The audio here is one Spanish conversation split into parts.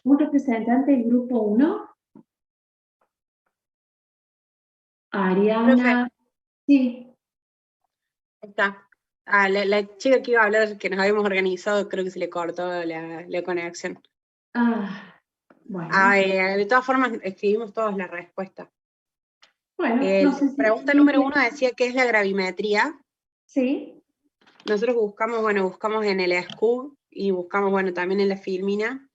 un representante del grupo 1. Ariana. Profe. Sí. Está. La chica que iba a hablar, que nos habíamos organizado, creo que se le cortó la conexión. Bueno. De todas formas, escribimos todos la respuesta. Bueno, no sé si... Pregunta número 1 decía qué es la gravimetría. Sí. Nosotros buscamos en el SCUB y buscamos, también en la Filmina,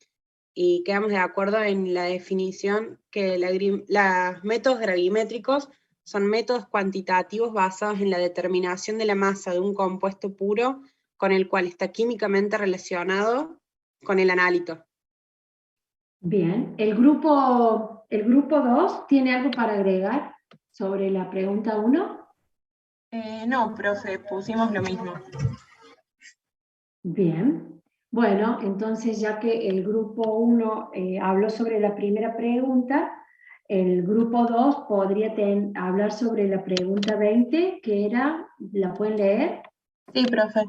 y quedamos de acuerdo en la definición que los métodos gravimétricos son métodos cuantitativos basados en la determinación de la masa de un compuesto puro con el cual está químicamente relacionado con el analito. Bien. ¿El grupo 2 tiene algo para agregar sobre la pregunta 1? No, profe, pusimos lo mismo. Bien. Bueno, entonces ya que el grupo 1 habló sobre la primera pregunta, el grupo 2 podría hablar sobre la pregunta 20, que era, ¿la pueden leer? Sí, profe.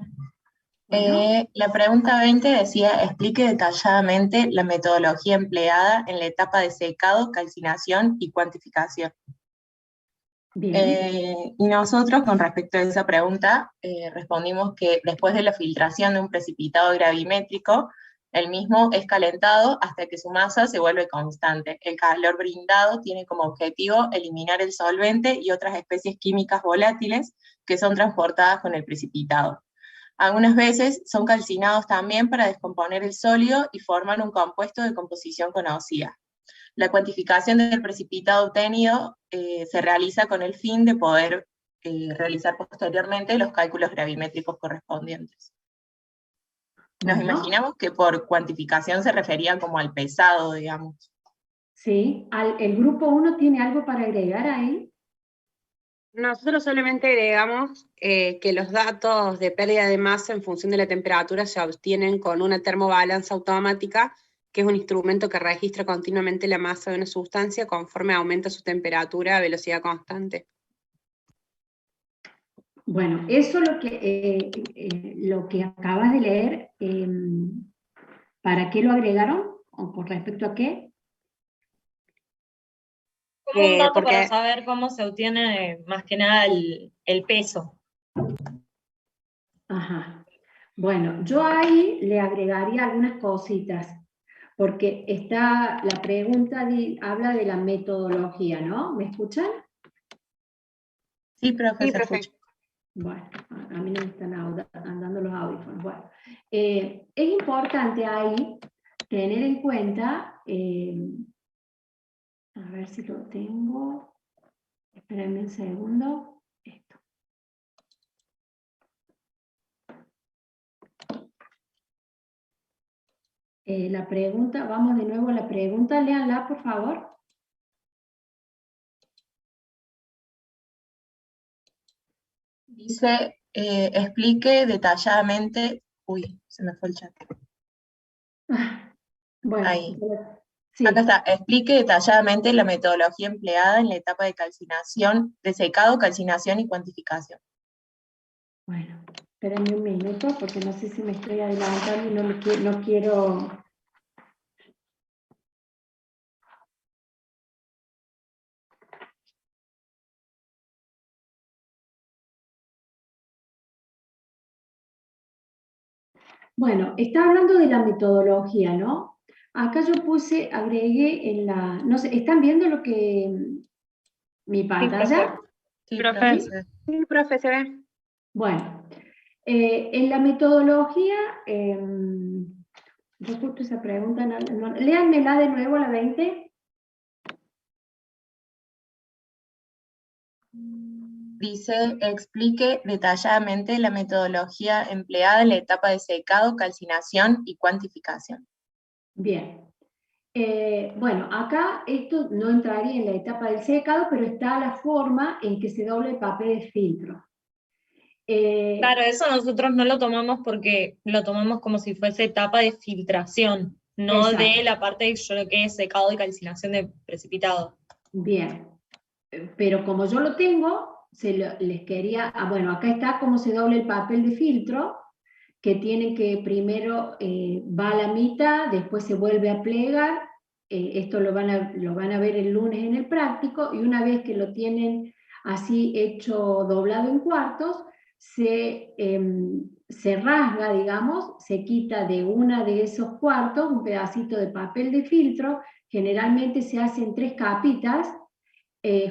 Bueno. La pregunta 20 decía, explique detalladamente la metodología empleada en la etapa de secado, calcinación y cuantificación. Bien. Y nosotros, con respecto a esa pregunta, respondimos que después de la filtración de un precipitado gravimétrico, el mismo es calentado hasta que su masa se vuelve constante. El calor brindado tiene como objetivo eliminar el solvente y otras especies químicas volátiles que son transportadas con el precipitado. Algunas veces son calcinados también para descomponer el sólido y forman un compuesto de composición conocida. La cuantificación del precipitado obtenido se realiza con el fin de poder realizar posteriormente los cálculos gravimétricos correspondientes. Nos imaginamos que por cuantificación se refería como al pesado, digamos. Sí. ¿El grupo 1 tiene algo para agregar ahí? Nosotros solamente agregamos que los datos de pérdida de masa en función de la temperatura se obtienen con una termobalanza automática, que es un instrumento que registra continuamente la masa de una sustancia conforme aumenta su temperatura a velocidad constante. Bueno, eso lo que acabas de leer, ¿para qué lo agregaron? ¿O con respecto a qué? Como un dato para saber cómo se obtiene más que nada el peso. Ajá. Bueno, yo ahí le agregaría algunas cositas, porque la pregunta habla de la metodología, ¿no? ¿Me escuchan? Sí, profe, se escucha. Bueno, a mí no me están andando los audífonos. Bueno, es importante ahí tener en cuenta, a ver si lo tengo, espérenme un segundo, esto. La pregunta, vamos de nuevo a la pregunta, léanla por favor. Dice, explique detalladamente, uy, se me fue el chat. Bueno, ahí. Sí. Acá está, explique detalladamente la metodología empleada en la etapa de calcinación, de secado, calcinación y cuantificación. Bueno, espérenme un minuto porque no sé si me estoy adelantando y no quiero... Bueno, está hablando de la metodología, ¿no? Acá yo agregué en la... No sé, ¿están viendo lo que... mi pantalla? Sí, profe. Sí, profe, se ve. Bueno, en la metodología, yo justo esa pregunta, léanmela de nuevo, la 20. Dice, explique detalladamente la metodología empleada en la etapa de secado, calcinación y cuantificación. Bien. Bueno, acá esto no entraría en la etapa del secado, pero está la forma en que se dobla el papel de filtro. Claro, eso nosotros no lo tomamos porque lo tomamos como si fuese etapa de filtración, no Exacto. de la parte que es secado y calcinación de precipitado. Bien, pero como yo lo tengo, les quería... bueno, acá está cómo se dobla el papel de filtro, que tienen que primero va a la mitad, después se vuelve a plegar, esto lo van a ver el lunes en el práctico, y una vez que lo tienen así hecho doblado en cuartos, se rasga, digamos, se quita de una de esos cuartos un pedacito de papel de filtro, generalmente se hacen 3 capitas,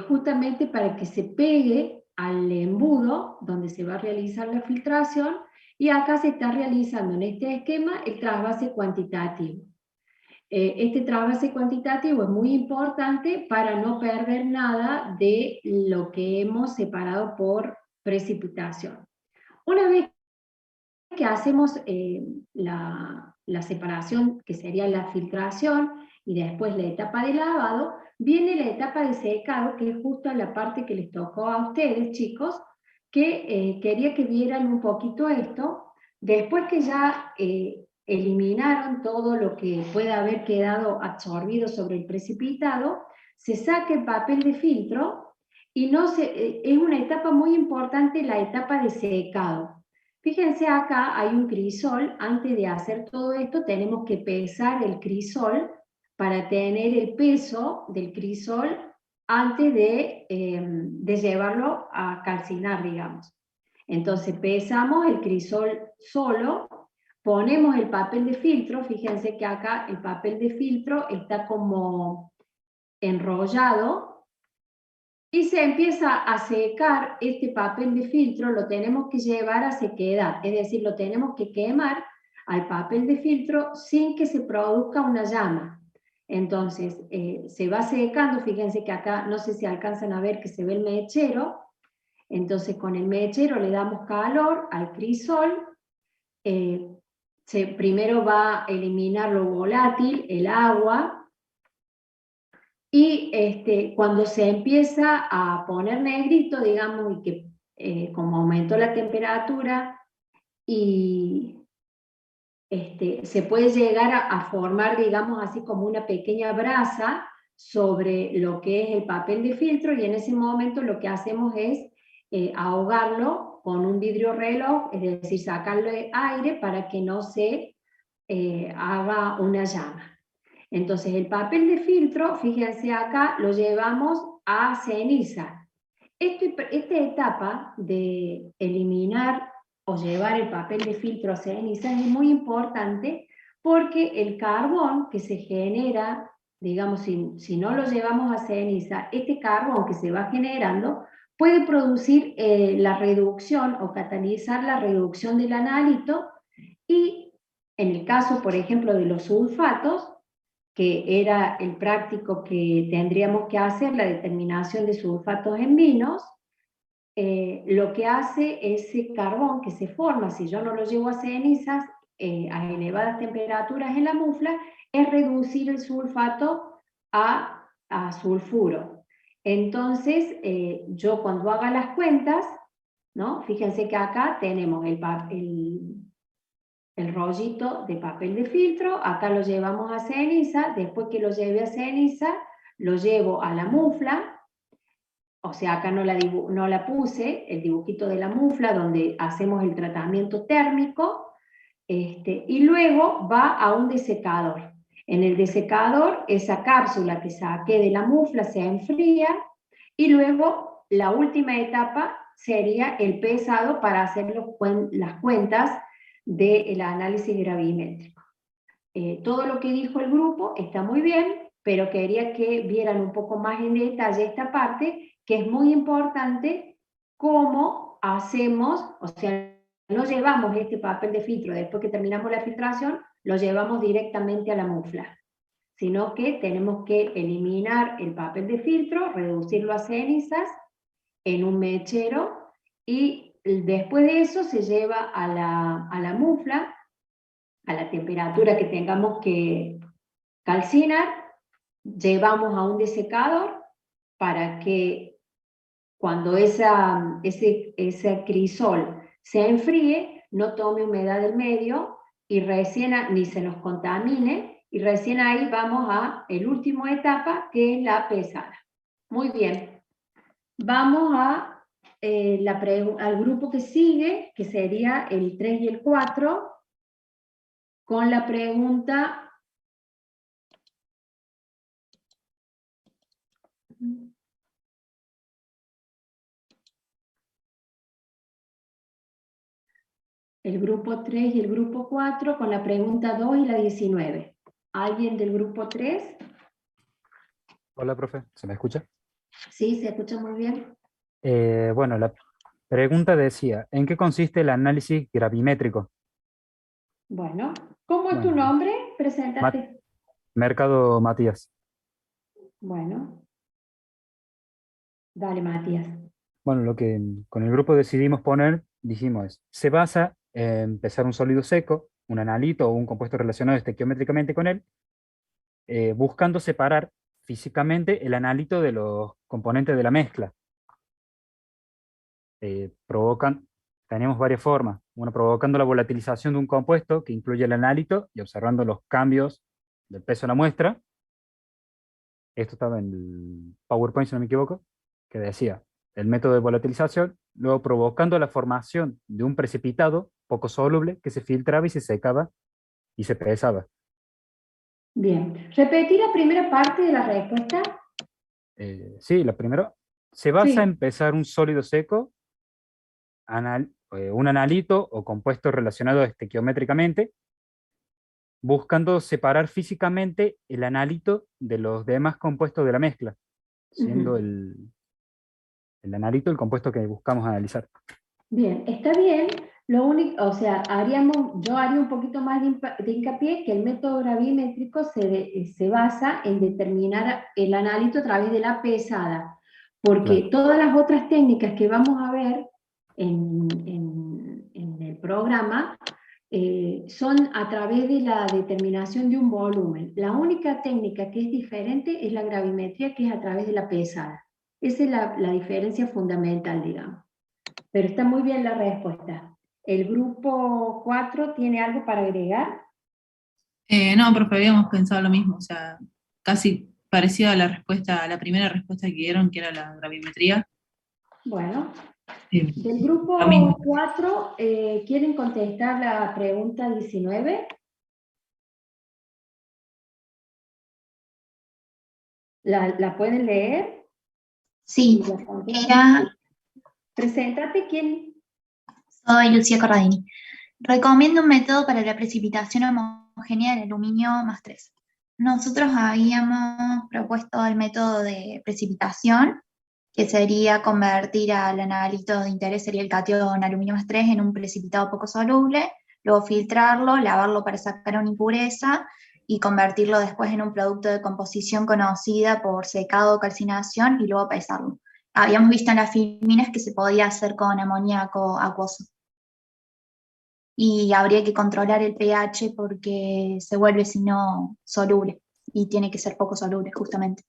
justamente para que se pegue al embudo donde se va a realizar la filtración, y acá se está realizando en este esquema el trasvase cuantitativo. Este trasvase cuantitativo es muy importante para no perder nada de lo que hemos separado por precipitación. Una vez que hacemos la separación, que sería la filtración, y después la etapa de lavado, viene la etapa de secado, que es justo la parte que les tocó a ustedes, chicos, que quería que vieran un poquito esto. Después que ya eliminaron todo lo que pueda haber quedado absorbido sobre el precipitado, se saca el papel de filtro, y es una etapa muy importante, la etapa de secado. Fíjense, acá hay un crisol. Antes de hacer todo esto tenemos que pesar el crisol para tener el peso del crisol antes de llevarlo a calcinar, digamos. Entonces pesamos el crisol solo, ponemos el papel de filtro. Fíjense que acá el papel de filtro está como enrollado, y se empieza a secar este papel de filtro. Lo tenemos que llevar a sequedad, es decir, lo tenemos que quemar al papel de filtro sin que se produzca una llama. Entonces se va secando. Fíjense que acá no sé si alcanzan a ver que se ve el mechero. Entonces con el mechero le damos calor al crisol. Primero va a eliminar lo volátil, el agua, y cuando se empieza a poner negrito, digamos, y que como aumentó la temperatura, y se puede llegar a formar, digamos, así como una pequeña brasa sobre lo que es el papel de filtro, y en ese momento lo que hacemos es ahogarlo con un vidrio reloj, es decir, sacarle aire para que no se haga una llama. Entonces el papel de filtro, fíjense acá, lo llevamos a ceniza. Esta etapa de eliminar o llevar el papel de filtro a ceniza es muy importante, porque el carbón que se genera, digamos, si no lo llevamos a ceniza, este carbón que se va generando puede producir la reducción o catalizar la reducción del analito, y en el caso, por ejemplo, de los sulfatos, que era el práctico que tendríamos que hacer, la determinación de sulfatos en vinos, lo que hace ese carbón que se forma, si yo no lo llevo a cenizas, a elevadas temperaturas en la mufla, es reducir el sulfato a sulfuro. Entonces, yo cuando haga las cuentas, ¿no? Fíjense que acá tenemos el rollito de papel de filtro, acá lo llevamos a ceniza. Después que lo lleve a ceniza, lo llevo a la mufla, o sea, acá no la puse, el dibujito de la mufla, donde hacemos el tratamiento térmico, y luego va a un desecador. En el desecador, esa cápsula que saqué de la mufla se enfría, y luego la última etapa sería el pesado para hacer las cuentas del análisis gravimétrico. Todo lo que dijo el grupo está muy bien, pero quería que vieran un poco más en detalle esta parte, que es muy importante. Cómo hacemos, o sea, no llevamos este papel de filtro después que terminamos la filtración, lo llevamos directamente a la mufla, sino que tenemos que eliminar el papel de filtro, reducirlo a cenizas en un mechero, y después de eso se lleva a la mufla, a la temperatura que tengamos que calcinar, llevamos a un desecador para que cuando ese crisol se enfríe, no tome humedad del medio y ni se nos contamine, y recién ahí vamos a la última etapa, que es la pesada. Muy bien, vamos a al grupo que sigue, que sería el 3 y el 4, con la pregunta... El grupo 3 y el grupo 4 con la pregunta 2 y la 19. ¿Alguien del grupo 3? Hola, profe, ¿se me escucha? Sí, se escucha muy bien. Bueno, la pregunta decía, ¿en qué consiste el análisis gravimétrico? Bueno, ¿cómo es tu Bueno, nombre? Ma- Preséntate. Mercado Matías. Bueno, dale, Matías. Bueno, lo que con el grupo decidimos poner, dijimos, se basa en pesar un sólido seco, un analito o un compuesto relacionado estequiométricamente con él, buscando separar físicamente el analito de los componentes de la mezcla. Tenemos varias formas. Una, provocando la volatilización de un compuesto que incluye el analito y observando los cambios del peso de la muestra. Esto estaba en el PowerPoint, si no me equivoco, que decía el método de volatilización, luego provocando la formación de un precipitado poco soluble que se filtraba y se secaba y se pesaba. Bien. ¿Repetí la primera parte de la respuesta? Sí, la primera se basa Sí. en pesar un sólido seco, un analito o compuesto relacionado estequiométricamente, buscando separar físicamente el analito de los demás compuestos de la mezcla, siendo el analito el compuesto que buscamos analizar. Bien, está bien. Lo único, o sea, yo haría un poquito más de hincapié que el método gravimétrico se basa en determinar el analito a través de la pesada, porque Claro. todas las otras técnicas que vamos a ver en el programa son a través de la determinación de un volumen. La única técnica que es diferente es la gravimetría, que es a través de la pesada. Esa es la diferencia fundamental, digamos. Pero está muy bien la respuesta. ¿El grupo 4 tiene algo para agregar? No, profe, habíamos pensado lo mismo, o sea, casi parecido a la respuesta, a la primera respuesta que dieron, que era la gravimetría. Bueno, Eh, del lo grupo mismo. 4, ¿quieren contestar la pregunta 19? ¿La pueden leer? Sí, Y la contestan. era, Preséntate, ¿quién? soy Lucía Corradini. Recomiendo un método para la precipitación homogénea del aluminio +3. Nosotros habíamos propuesto el método de precipitación, que sería convertir al analito de interés, sería el catión aluminio +3, en un precipitado poco soluble, luego filtrarlo, lavarlo para sacar una impureza y convertirlo después en un producto de composición conocida por secado o calcinación y luego pesarlo. Habíamos visto en las filminas que se podía hacer con amoníaco acuoso. Y habría que controlar el pH porque se vuelve, si no, soluble, y tiene que ser poco soluble, justamente.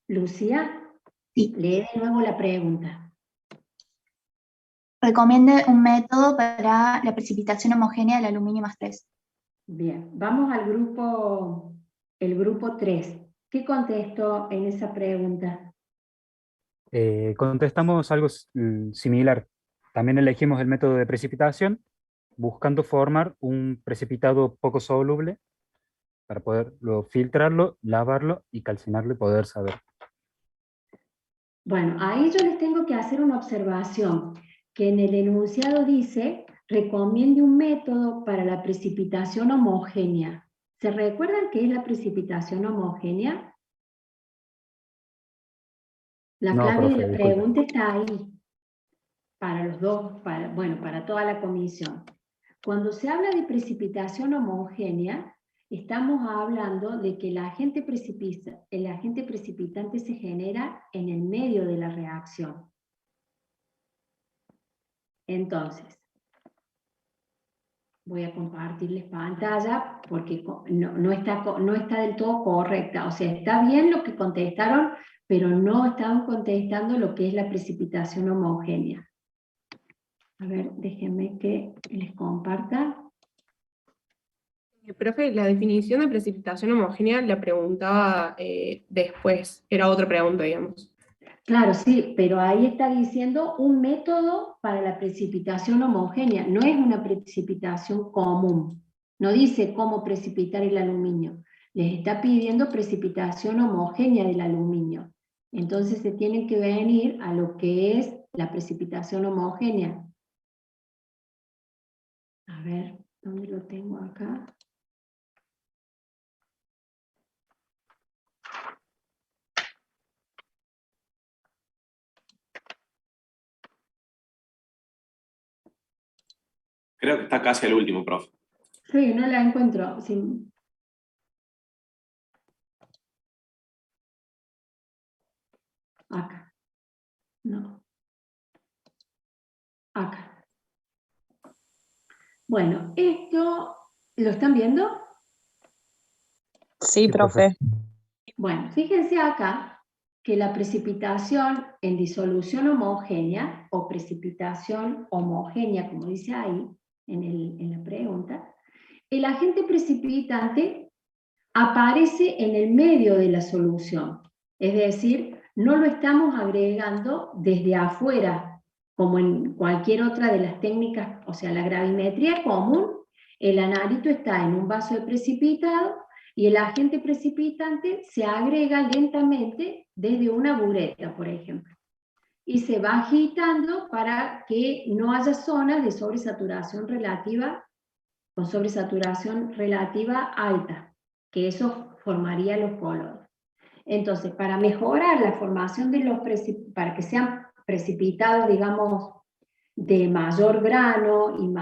Lucía, Sí. lee de nuevo la pregunta. Recomiende un método para la precipitación homogénea del aluminio +3. Bien, vamos al grupo, el grupo 3. ¿Qué contestó en esa pregunta? Contestamos algo similar. También elegimos el método de precipitación, buscando formar un precipitado poco soluble para poder luego filtrarlo, lavarlo y calcinarlo y poder saber. Bueno, ahí yo les tengo que hacer una observación, que en el enunciado dice, recomiende un método para la precipitación homogénea. ¿Se recuerdan qué es la precipitación homogénea? La No, clave de profe, la disculpe. pregunta está ahí, para los dos, para toda la comisión. Cuando se habla de precipitación homogénea, estamos hablando de que el agente precipitante se genera en el medio de la reacción. Entonces, voy a compartirles pantalla porque no está del todo correcta. O sea, está bien lo que contestaron, pero no estaban contestando lo que es la precipitación homogénea. A ver, déjenme que les comparta. Profe, la definición de precipitación homogénea la preguntaba después, era otra pregunta, digamos. Claro, sí, pero ahí está diciendo un método para la precipitación homogénea, no es una precipitación común, no dice cómo precipitar el aluminio, les está pidiendo precipitación homogénea del aluminio. Entonces se tienen que venir a lo que es la precipitación homogénea. A ver, ¿dónde lo tengo acá? Creo que está casi al último, profe. Sí, no la encuentro. Sí. Acá. No. Acá. Bueno, esto, ¿lo están viendo? Sí, profe. Bueno, fíjense acá que la precipitación en disolución homogénea, o precipitación homogénea, como dice ahí en la pregunta, el agente precipitante aparece en el medio de la solución. Es decir, no lo estamos agregando desde afuera, como en cualquier otra de las técnicas, o sea, la gravimetría común, el analito está en un vaso de precipitado y el agente precipitante se agrega lentamente desde una bureta, por ejemplo. Y se va agitando para que no haya zonas de sobresaturación relativa, con sobresaturación relativa alta, que eso formaría los colores. Entonces, para mejorar la formación de los para que sean precipitados, digamos, de mayor grano y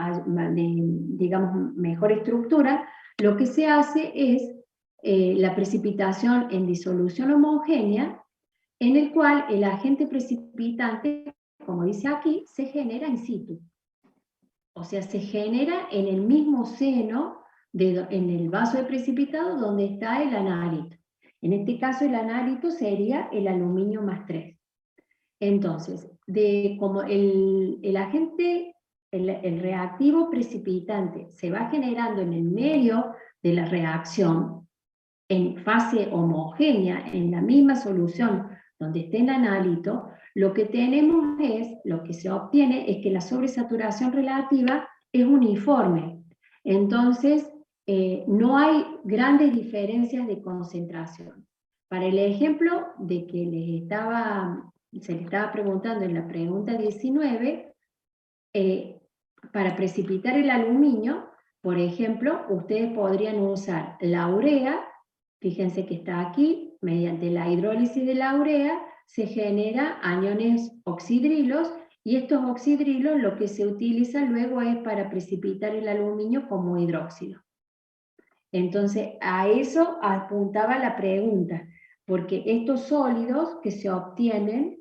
digamos, mejor estructura, lo que se hace es la precipitación en disolución homogénea, en el cual el agente precipitante, como dice aquí, se genera in situ. O sea, se genera en el mismo seno, en el vaso de precipitado donde está el analito. En este caso el analito sería el aluminio más 3. Entonces, como el agente, el reactivo precipitante se va generando en el medio de la reacción, en fase homogénea, en la misma solución donde esté el analito, lo que tenemos es, lo que se obtiene es que la sobresaturación relativa es uniforme. Entonces, no hay grandes diferencias de concentración. Para el ejemplo de que se les estaba preguntando en la pregunta 19, para precipitar el aluminio, por ejemplo, ustedes podrían usar la urea, fíjense que está aquí, mediante la hidrólisis de la urea, se genera aniones oxidrilos, y estos oxidrilos lo que se utiliza luego es para precipitar el aluminio como hidróxido. Entonces, a eso apuntaba la pregunta, porque estos sólidos que se obtienen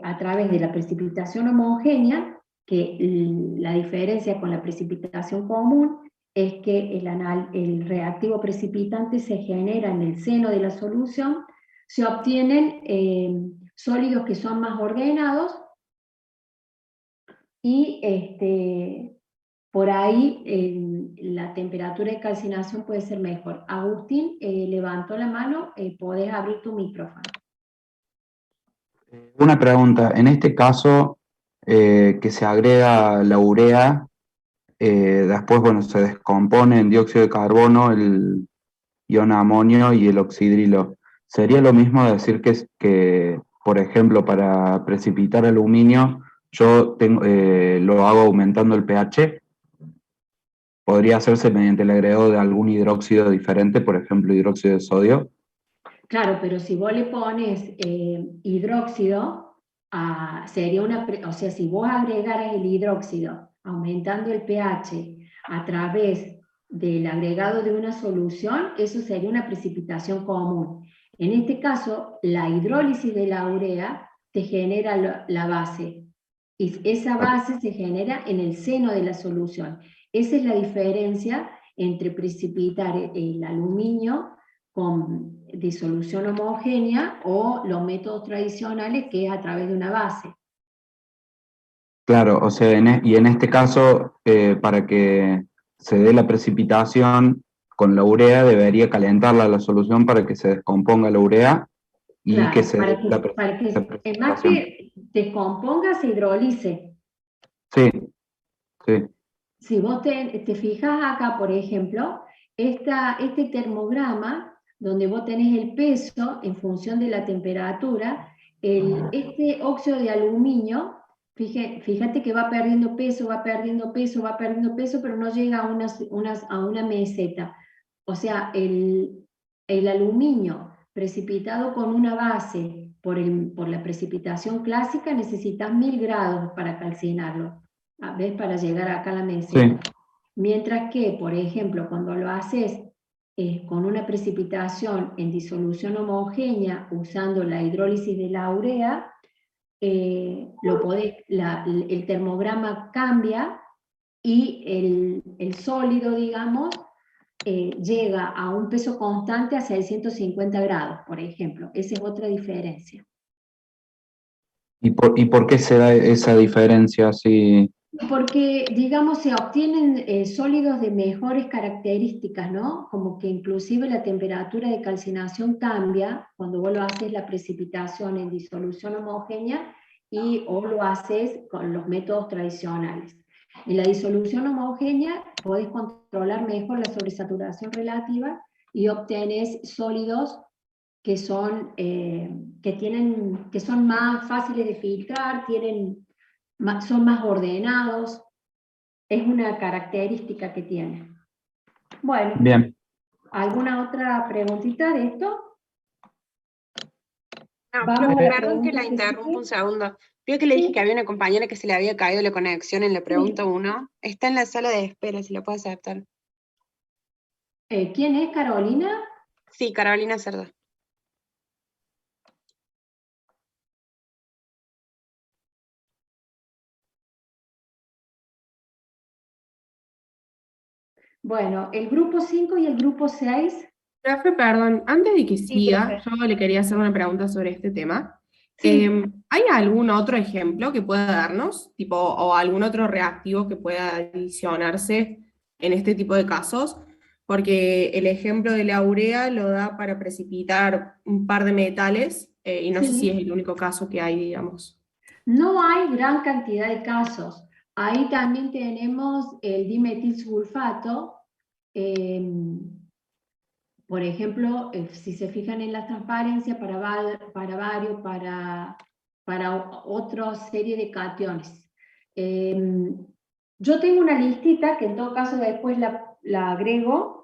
a través de la precipitación homogénea, que la diferencia con la precipitación común es que el reactivo precipitante se genera en el seno de la solución, se obtienen sólidos que son más ordenados y por ahí la temperatura de calcinación puede ser mejor. Agustín levantó la mano, podés abrir tu micrófono. Una pregunta, en este caso que se agrega la urea, después bueno, se descompone en dióxido de carbono, el ion amonio y el oxidrilo. ¿Sería lo mismo decir que por ejemplo, para precipitar aluminio, yo lo hago aumentando el pH? ¿Podría hacerse mediante el agregado de algún hidróxido diferente, por ejemplo, hidróxido de sodio? Claro, pero si vos le pones hidróxido, sería o sea, si vos agregaras el hidróxido aumentando el pH a través del agregado de una solución, eso sería una precipitación común. En este caso, la hidrólisis de la urea te genera la base, y esa base se genera en el seno de la solución. Esa es la diferencia entre precipitar el aluminio con disolución homogénea o los métodos tradicionales, que es a través de una base. Claro, o sea, y en este caso, para que se dé la precipitación con la urea, debería calentarla la solución para que se descomponga la urea y Claro, que se para dé la que más precipitación. que descomponga, se hidrolice. Sí, sí, Si vos te fijas acá, por ejemplo, este termograma, donde vos tenés el peso en función de la temperatura, este óxido de aluminio, fíjate que va perdiendo peso, va perdiendo peso, va perdiendo peso, pero no llega a una meseta. O sea, el aluminio precipitado con una base por la precipitación clásica, necesitas 1000 grados para calcinarlo. ¿Ves? Para llegar acá a la meseta. sí. Mientras que, por ejemplo, cuando lo haces con una precipitación en disolución homogénea usando la hidrólisis de la urea, el termograma cambia y el sólido, digamos, llega a un peso constante a 650 grados, por ejemplo. Esa es otra diferencia. ¿Y por qué se da esa diferencia así? Porque, digamos, se obtienen sólidos de mejores características, ¿no? Como que inclusive la temperatura de calcinación cambia cuando vos lo haces la precipitación en disolución homogénea o lo haces con los métodos tradicionales. En la disolución homogénea podés controlar mejor la sobresaturación relativa y obtenés sólidos que son más fáciles de filtrar, son más ordenados, es una característica que tiene. Bueno, Bien. ¿alguna otra preguntita de esto? No, Vamos profe, a la perdón que pregunta la que interrumpo sigue. un segundo. Vio que le dije Sí. que había una compañera que se le había caído la conexión en la pregunta Sí. 1. Está en la sala de espera, si lo puede aceptar. ¿Quién es Carolina? Sí, Carolina Cerda. Bueno, el grupo 5 y el grupo 6. Profe, perdón, antes de que Sí, siga, profe. yo le quería hacer una pregunta sobre este tema. Sí. ¿Hay algún otro ejemplo que pueda darnos, tipo, o algún otro reactivo que pueda adicionarse en este tipo de casos? Porque el ejemplo de la urea lo da para precipitar un par de metales, y no sé si es Sí. el único caso que hay, digamos. No hay gran cantidad de casos. Ahí también tenemos el dimetilsulfato. Por ejemplo, si se fijan en la transparencia para bario, para otra serie de cationes. Yo tengo una listita que en todo caso después la agrego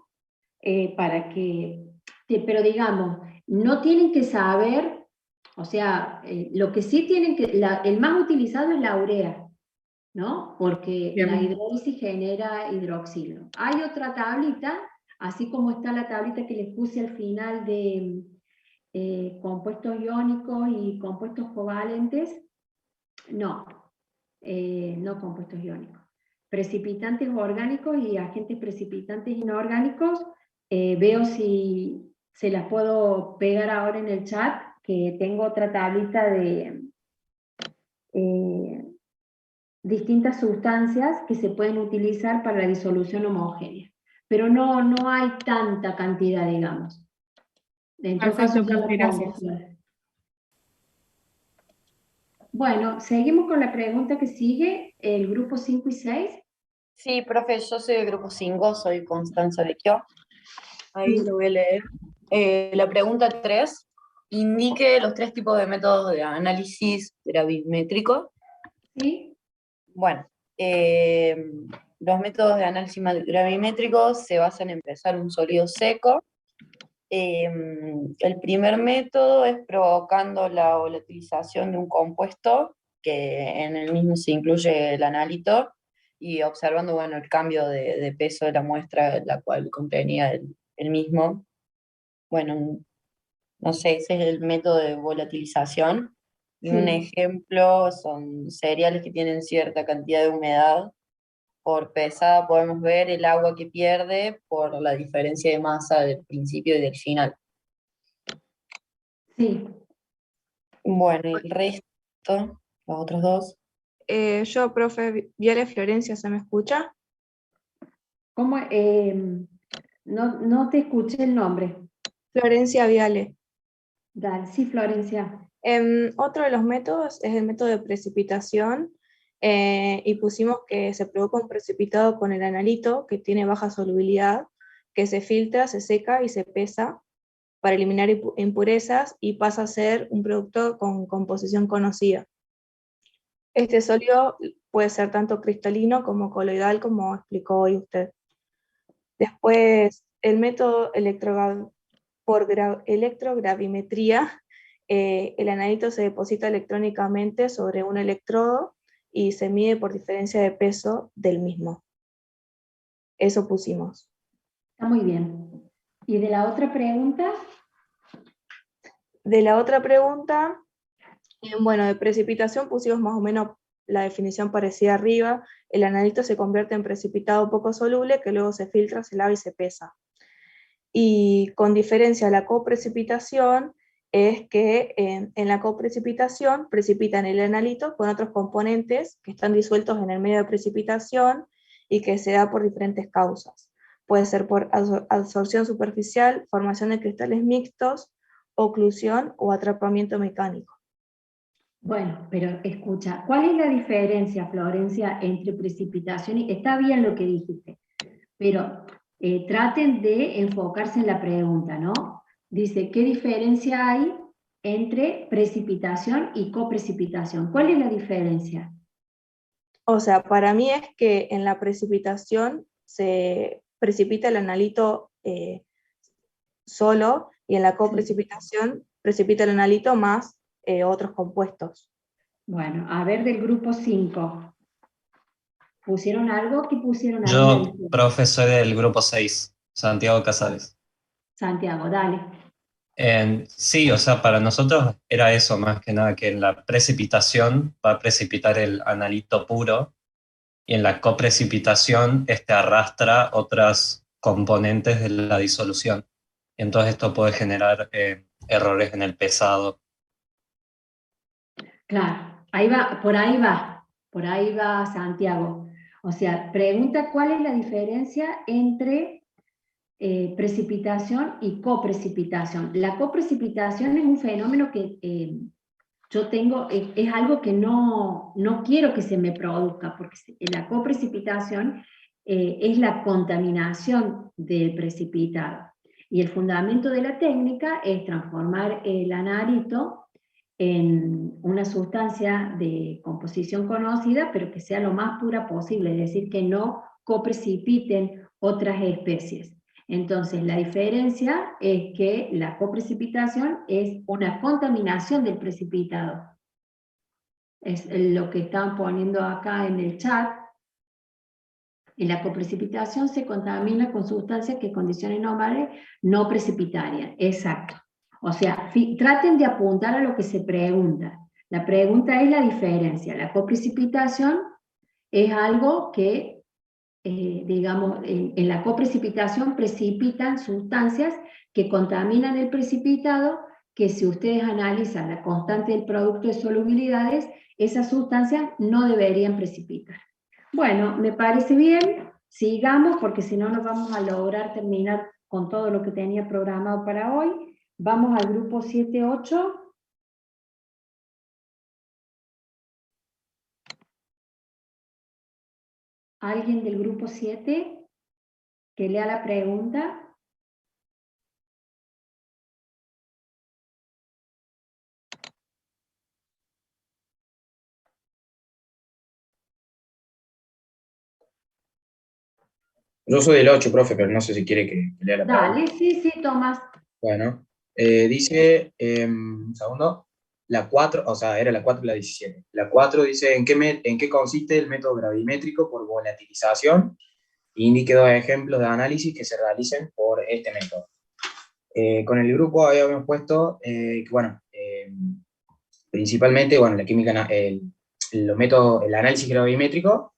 pero digamos, no tienen que saber, o sea, lo que sí tienen que, el más utilizado es la urea, ¿no? Porque Bien. la hidrólisis genera hidroxilo. Hay otra tablita, así como está la tablita que les puse al final de compuestos iónicos y compuestos covalentes, no compuestos iónicos. Precipitantes orgánicos y agentes precipitantes inorgánicos, veo si se las puedo pegar ahora en el chat, que tengo otra tablita de distintas sustancias que se pueden utilizar para la disolución homogénea. Pero no hay tanta cantidad, digamos. En todo caso, Perfecto, ya profe, la pongo. gracias. Bueno, seguimos con la pregunta que sigue, el grupo 5 y 6. Sí, profe, yo soy del grupo 5, soy Constanza Vecchio. Ahí lo voy a leer. La pregunta 3, indique los 3 tipos de métodos de análisis gravimétrico. Sí. Bueno, los métodos de análisis gravimétrico se basan en pesar un sólido seco. El primer método es provocando la volatilización de un compuesto, que en el mismo se incluye el analito, y observando, bueno, el cambio de peso de la muestra, la cual contenía el mismo. Bueno, no sé, ese es el método de volatilización. Y un ejemplo son cereales que tienen cierta cantidad de humedad. Por pesada podemos ver el agua que pierde por la diferencia de masa del principio y del final. Sí. Bueno, el resto, los otros dos. Yo, profe, Viale Florencia, ¿se me escucha? ¿Cómo? No te escuché el nombre. Florencia Viale. Dale, sí, Florencia. Otro de los métodos es el método de precipitación, y pusimos que se provoca un precipitado con el analito que tiene baja solubilidad, que se filtra, se seca y se pesa para eliminar impurezas y pasa a ser un producto con composición conocida. Este sólido puede ser tanto cristalino como coloidal, como explicó hoy usted. Después, el método por electrogravimetría, el analito se deposita electrónicamente sobre un electrodo y se mide por diferencia de peso del mismo. Eso pusimos. Está muy bien. ¿Y de la otra pregunta? De la otra pregunta, bueno, de precipitación pusimos más o menos la definición parecida arriba. El analito se convierte en precipitado poco soluble que luego se filtra, se lava y se pesa. Y con diferencia a la coprecipitación, es que en la coprecipitación precipitan el analito con otros componentes que están disueltos en el medio de precipitación y que se da por diferentes causas. Puede ser por absorción superficial, formación de cristales mixtos, oclusión o atrapamiento mecánico. Bueno, pero escucha, ¿cuál es la diferencia, Florencia, entre precipitación y... Está bien lo que dijiste, pero traten de enfocarse en la pregunta, ¿no? Dice, ¿qué diferencia hay entre precipitación y coprecipitación? ¿Cuál es la diferencia? O sea, para mí es que en la precipitación se precipita el analito solo, y en la coprecipitación precipita el analito más otros compuestos. Bueno, a ver del grupo 5. ¿Pusieron algo? ¿Qué pusieron ahí? Yo, profe, soy del grupo 6, Santiago Casares. Santiago, dale. Sí, o sea, para nosotros era eso más que nada, que en la precipitación va a precipitar el analito puro, y en la coprecipitación arrastra otras componentes de la disolución. Entonces esto puede generar errores en el pesado. Claro, por ahí va Santiago. O sea, pregunta cuál es la diferencia entre precipitación y coprecipitación. La coprecipitación es un fenómeno que yo tengo, es algo que no quiero que se me produzca, porque la coprecipitación es la contaminación del precipitado. Y el fundamento de la técnica es transformar el analito en una sustancia de composición conocida, pero que sea lo más pura posible, es decir, que no coprecipiten otras especies. Entonces, la diferencia es que la coprecipitación es una contaminación del precipitado. Es lo que están poniendo acá en el chat. En la coprecipitación se contamina con sustancias que condiciones normales no precipitarían. Exacto. O sea, traten de apuntar a lo que se pregunta. La pregunta es la diferencia. La coprecipitación es algo que, digamos, en la coprecipitación precipitan sustancias que contaminan el precipitado, que si ustedes analizan la constante del producto de solubilidades, esas sustancias no deberían precipitar. Bueno, me parece bien, sigamos, porque si no, no vamos a lograr terminar con todo lo que tenía programado para hoy. Vamos al grupo 7-8. ¿Alguien del grupo 7 que lea la pregunta? Yo soy del 8, profe, pero no sé si quiere que lea la pregunta. Dale, sí, Tomás. Bueno, dice, un segundo, la 4, o sea, era la 4 y la 17. La 4 dice, ¿en qué consiste el método gravimétrico por volatilización? Indique 2 ejemplos de análisis que se realicen por este método. Con el grupo habíamos puesto, bueno, principalmente, bueno, la química, el análisis gravimétrico,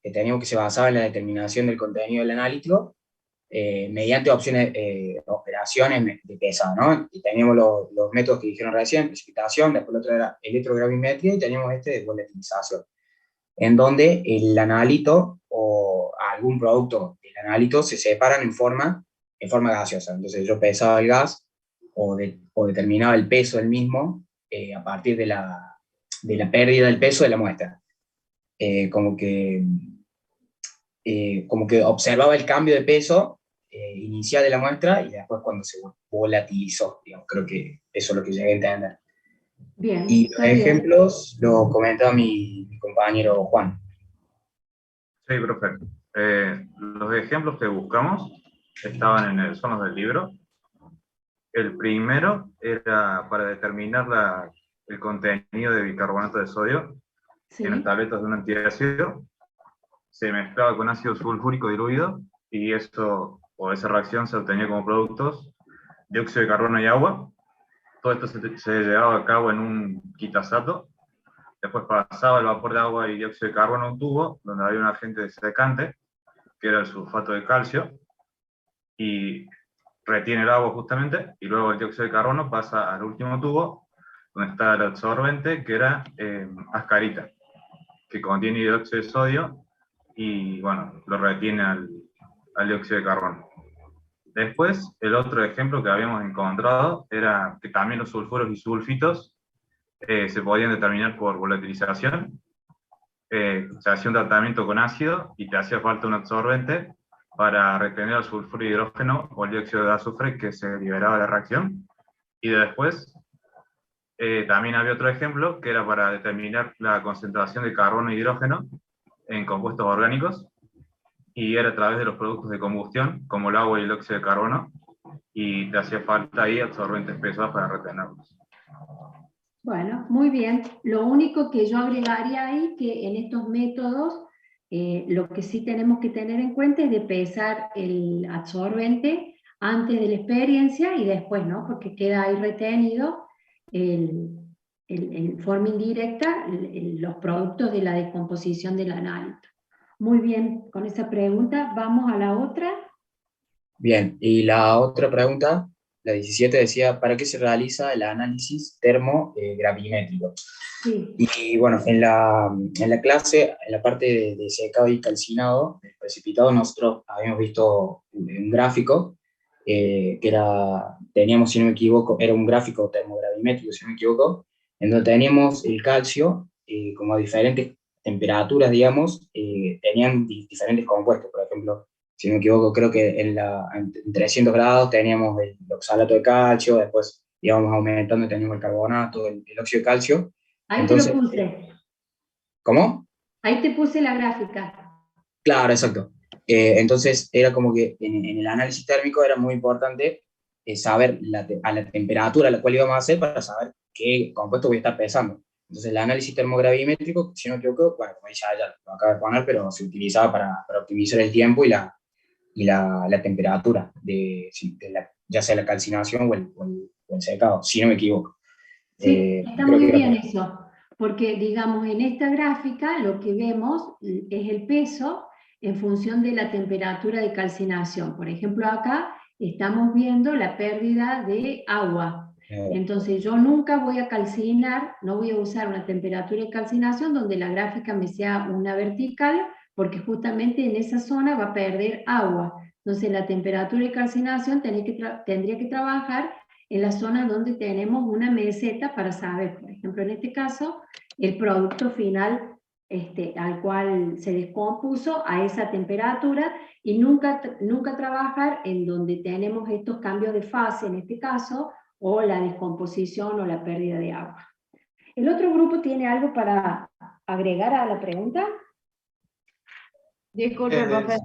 que teníamos que se basaba en la determinación del contenido del analítico, mediante operaciones de pesado, ¿no? Y teníamos los métodos que dijeron recién, precipitación, después el otro era electrogravimetría, y teníamos de volatilización, en donde el analito o algún producto del analito se separan en forma gaseosa. Entonces yo pesaba el gas o determinaba el peso del mismo a partir de la pérdida del peso de la muestra. Como que observaba el cambio de peso inicial de la muestra y después cuando se volatilizó, digamos, creo que eso es lo que llegué a entender. Bien, Y los ejemplos los comentaba mi compañero Juan. Sí, profe. Los ejemplos que buscamos son los del libro. El primero era para determinar el contenido de bicarbonato de sodio en las tabletas de un antiácido. Se mezclaba con ácido sulfúrico diluido y esa reacción se obtenía como productos dióxido de carbono y agua. Todo esto se llevaba a cabo en un quitasato. Después pasaba el vapor de agua y dióxido de carbono a un tubo donde había un agente desecante, que era el sulfato de calcio, y retiene el agua justamente, y luego el dióxido de carbono pasa al último tubo, donde está el absorbente, que era ascarita, que contiene dióxido de sodio, y bueno, lo retiene al dióxido de carbono. Después, el otro ejemplo que habíamos encontrado era que también los sulfuros y sulfitos se podían determinar por volatilización. Se hacía un tratamiento con ácido y te hacía falta un absorbente para retener el sulfuro de hidrógeno o el dióxido de azufre que se liberaba de la reacción. Y después también había otro ejemplo que era para determinar la concentración de carbono e hidrógeno en compuestos orgánicos, y era a través de los productos de combustión, como el agua y el óxido de carbono, y te hacía falta ahí absorbentes pesados para retenerlos. Bueno, muy bien. Lo único que yo agregaría ahí, que en estos métodos, lo que sí tenemos que tener en cuenta es de pesar el absorbente antes de la experiencia y después, ¿no? Porque queda ahí retenido en forma indirecta los productos de la descomposición del analito. Muy bien, con esa pregunta vamos a la otra. Bien, y la otra pregunta, la 17, decía, ¿para qué se realiza el análisis termogravimétrico? Sí. Y bueno, en la clase, en la parte de secado y calcinado, del precipitado, nosotros habíamos visto un gráfico que teníamos, si no me equivoco, era un gráfico termogravimétrico, si no me equivoco, en donde teníamos el calcio como a diferentes temperaturas, digamos, tenían diferentes compuestos. Por ejemplo, si no me equivoco, creo que en 300 grados teníamos el oxalato de calcio, después íbamos aumentando y teníamos el carbonato, el óxido de calcio. Ahí Entonces, te lo puse. ¿Cómo? Ahí te puse la gráfica. Claro, exacto. Entonces era como que en el análisis térmico era muy importante saber a la temperatura a la cual íbamos a hacer para saber qué compuesto voy a estar pesando. Entonces el análisis termogravimétrico, si no me equivoco, bueno, como ya lo acabo de poner, pero se utilizaba para optimizar el tiempo y la temperatura, ya sea la calcinación o el secado, si no me equivoco. Sí, está muy bien eso, porque digamos en esta gráfica lo que vemos es el peso en función de la temperatura de calcinación. Por ejemplo, acá estamos viendo la pérdida de agua. Entonces yo nunca voy a calcinar, no voy a usar una temperatura de calcinación donde la gráfica me sea una vertical, porque justamente en esa zona va a perder agua. Entonces la temperatura de calcinación tendría que trabajar en la zona donde tenemos una meseta para saber, por ejemplo, en este caso, el producto final al cual se descompuso a esa temperatura, y nunca trabajar en donde tenemos estos cambios de fase, en este caso, o la descomposición o la pérdida de agua. ¿El otro grupo tiene algo para agregar a la pregunta? Disculpe, profe.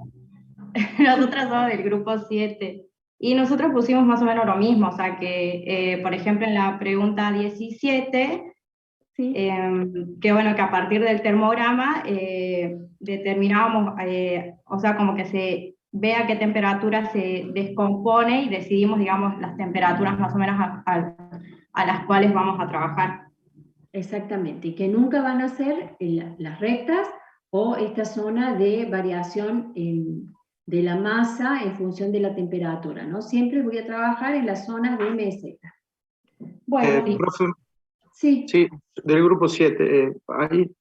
Nosotras somos del grupo 7. Y nosotros pusimos más o menos lo mismo, o sea que, por ejemplo, en la pregunta 17, sí. Que bueno, que a partir del termograma determinábamos, o sea, como que se ve a qué temperatura se descompone y decidimos, digamos, las temperaturas más o menos a las cuales vamos a trabajar. Exactamente, y que nunca van a ser las rectas o esta zona de variación de la masa en función de la temperatura, ¿no? Siempre voy a trabajar en las zonas de meseta. Bueno, profe, sí. Sí, del grupo 7. Ahí,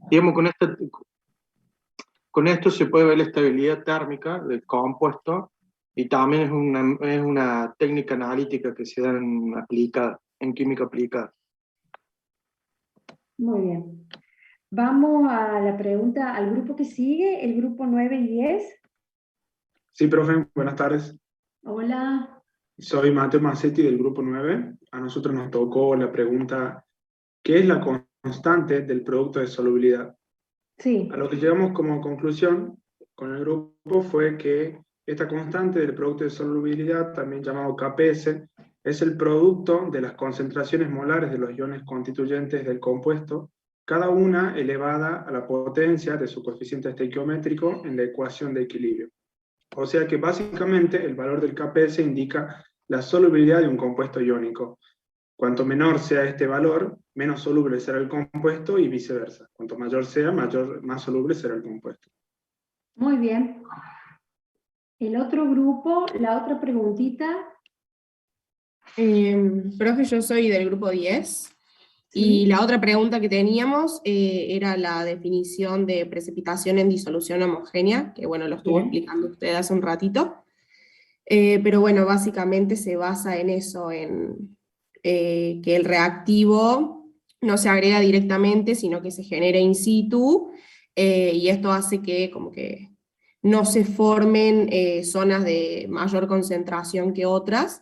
digamos, con esto se puede ver la estabilidad térmica del compuesto y también es una técnica analítica que se da en química aplicada. Muy bien. Vamos a la pregunta, al grupo que sigue, el grupo 9 y 10. Sí, profe, buenas tardes. Hola. Soy Mateo Massetti del grupo 9. A nosotros nos tocó la pregunta, ¿qué es la constante del producto de solubilidad? Sí. A lo que llegamos como conclusión con el grupo fue que esta constante del producto de solubilidad, también llamado KPS, es el producto de las concentraciones molares de los iones constituyentes del compuesto, cada una elevada a la potencia de su coeficiente estequiométrico en la ecuación de equilibrio. O sea que básicamente el valor del KPS indica la solubilidad de un compuesto iónico. Cuanto menor sea este valor, menos soluble será el compuesto y viceversa. Cuanto mayor sea, más soluble será el compuesto. Muy bien. El otro grupo, la otra preguntita. Profe, yo soy del grupo 10. Y la otra pregunta que teníamos era la definición de precipitación en disolución homogénea, que bueno, lo estuvo explicando usted hace un ratito. Pero bueno, básicamente se basa en eso, en que el reactivo no se agrega directamente, sino que se genera in situ, y esto hace que como que no se formen zonas de mayor concentración que otras,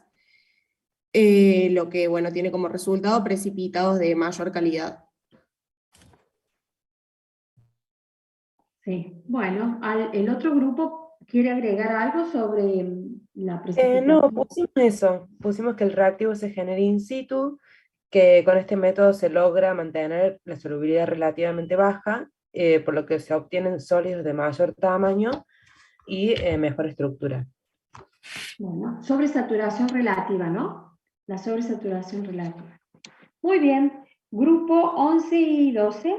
lo que bueno, tiene como resultado precipitados de mayor calidad. Sí, bueno, el otro grupo quiere agregar algo sobre la precipitación. No, pusimos eso, pusimos que el reactivo se genera in situ, que con este método se logra mantener la solubilidad relativamente baja, por lo que se obtienen sólidos de mayor tamaño y mejor estructura. Bueno, sobresaturación relativa, ¿no? La sobresaturación relativa. Muy bien, grupo 11 y 12.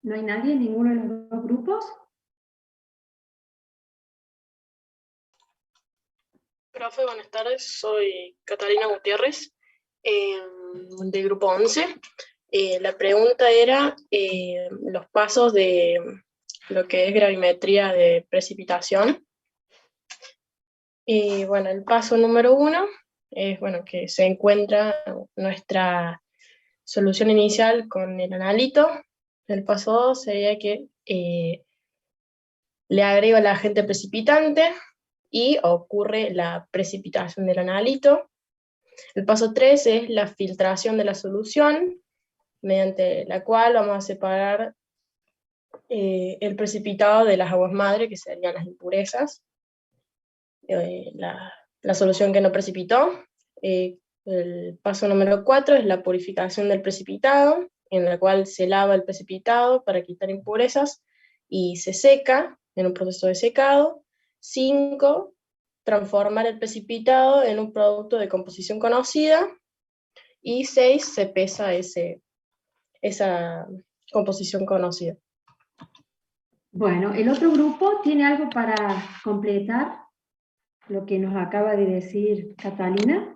¿No hay nadie en ninguno de los dos grupos? Profe, buenas tardes. Soy Catalina Gutiérrez, del grupo 11. La pregunta era los pasos de lo que es gravimetría de precipitación. Y bueno, el paso número 1 es que se encuentra nuestra solución inicial con el analito. El paso 2 sería que le agrego el agente precipitante y ocurre la precipitación del analito. El paso 3 es la filtración de la solución, mediante la cual vamos a separar el precipitado de las aguas madre, que serían las impurezas. La solución que no precipitó. El paso número 4 es la purificación del precipitado, en la cual se lava el precipitado para quitar impurezas y se seca en un proceso de secado. 5, transformar el precipitado en un producto de composición conocida. Y 6, se pesa esa composición conocida. Bueno, ¿el otro grupo tiene algo para completar lo que nos acaba de decir Catalina?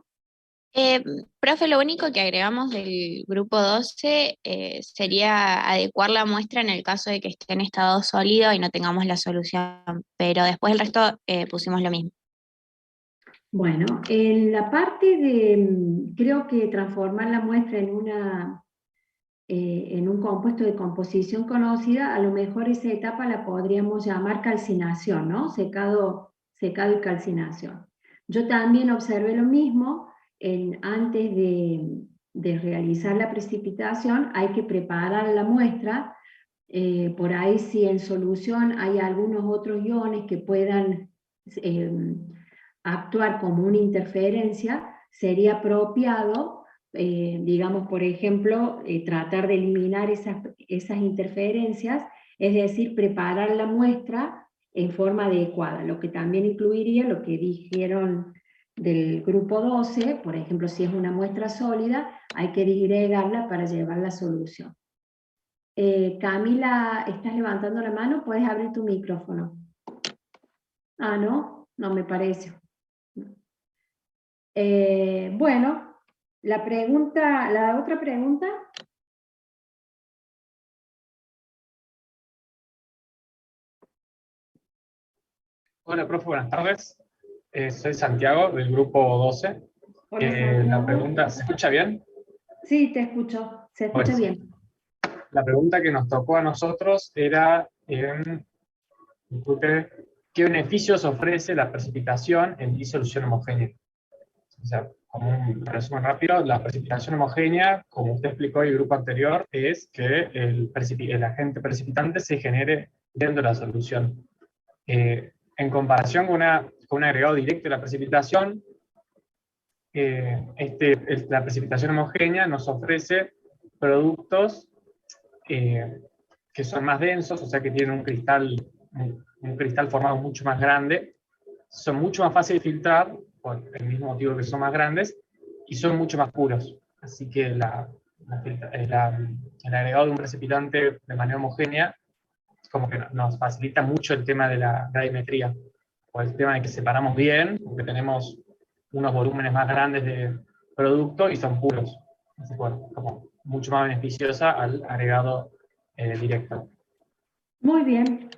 Profe, lo único que agregamos del grupo 12 sería adecuar la muestra en el caso de que esté en estado sólido y no tengamos la solución, pero después el resto pusimos lo mismo. Bueno, en la parte de, creo que transformar la muestra en un compuesto de composición conocida, a lo mejor esa etapa la podríamos llamar calcinación, ¿no? Secado y calcinación. Yo también observé lo mismo. Antes de realizar la precipitación hay que preparar la muestra, por ahí si en solución hay algunos otros iones que puedan actuar como una interferencia, sería apropiado, digamos por ejemplo, tratar de eliminar esas interferencias, es decir, preparar la muestra en forma adecuada, lo que también incluiría lo que dijeron del grupo 12, por ejemplo, si es una muestra sólida, hay que disgregarla para llevar la solución. Camila, ¿estás levantando la mano? ¿Puedes abrir tu micrófono? Ah, ¿no? No me parece. Bueno, La otra pregunta. Hola, profe, buenas tardes. Soy Santiago, del grupo 12. Hola, Santiago. La pregunta, ¿se escucha bien? Sí, te escucho. Se escucha Pues, bien. la pregunta que nos tocó a nosotros era, disculpe, ¿qué beneficios ofrece la precipitación en disolución homogénea? O sea, como un resumen rápido, la precipitación homogénea, como usted explicó en el grupo anterior, es que el agente precipitante se genere dentro de la solución. En comparación con un agregado directo de la precipitación, la precipitación homogénea nos ofrece productos que son más densos, o sea que tienen un cristal formado mucho más grande, son mucho más fáciles de filtrar, por el mismo motivo que son más grandes, y son mucho más puros. Así que el agregado de un precipitante de manera homogénea como que nos facilita mucho el tema de la gravimetría, o el tema de que separamos bien, porque tenemos unos volúmenes más grandes de producto y son puros. Así que, bueno, como mucho más beneficiosa al agregado directo. Muy bien.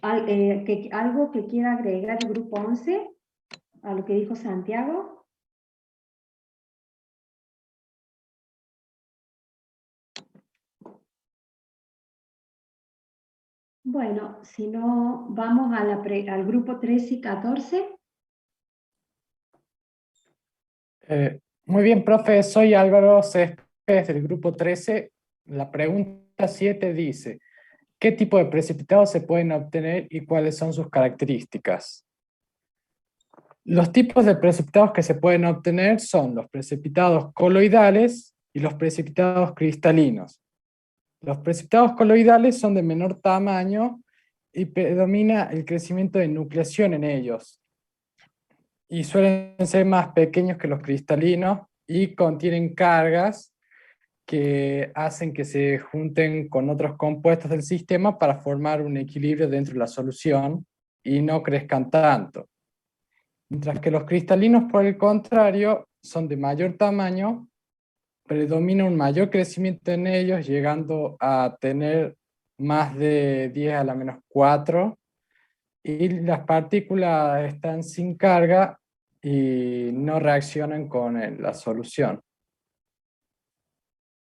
¿Algo que quiera agregar el grupo 11 a lo que dijo Santiago? Bueno, si no, vamos al grupo 13 y 14. Muy bien, profe, soy Álvaro Céspedes del grupo 13. La pregunta 7 dice, ¿qué tipo de precipitados se pueden obtener y cuáles son sus características? Los tipos de precipitados que se pueden obtener son los precipitados coloidales y los precipitados cristalinos. Los precipitados coloidales son de menor tamaño y predomina el crecimiento de nucleación en ellos. Y suelen ser más pequeños que los cristalinos y contienen cargas que hacen que se junten con otros compuestos del sistema para formar un equilibrio dentro de la solución y no crezcan tanto. Mientras que los cristalinos, por el contrario, son de mayor tamaño, predomina un mayor crecimiento en ellos, llegando a tener más de 10 a la menos 4, y las partículas están sin carga y no reaccionan con la solución.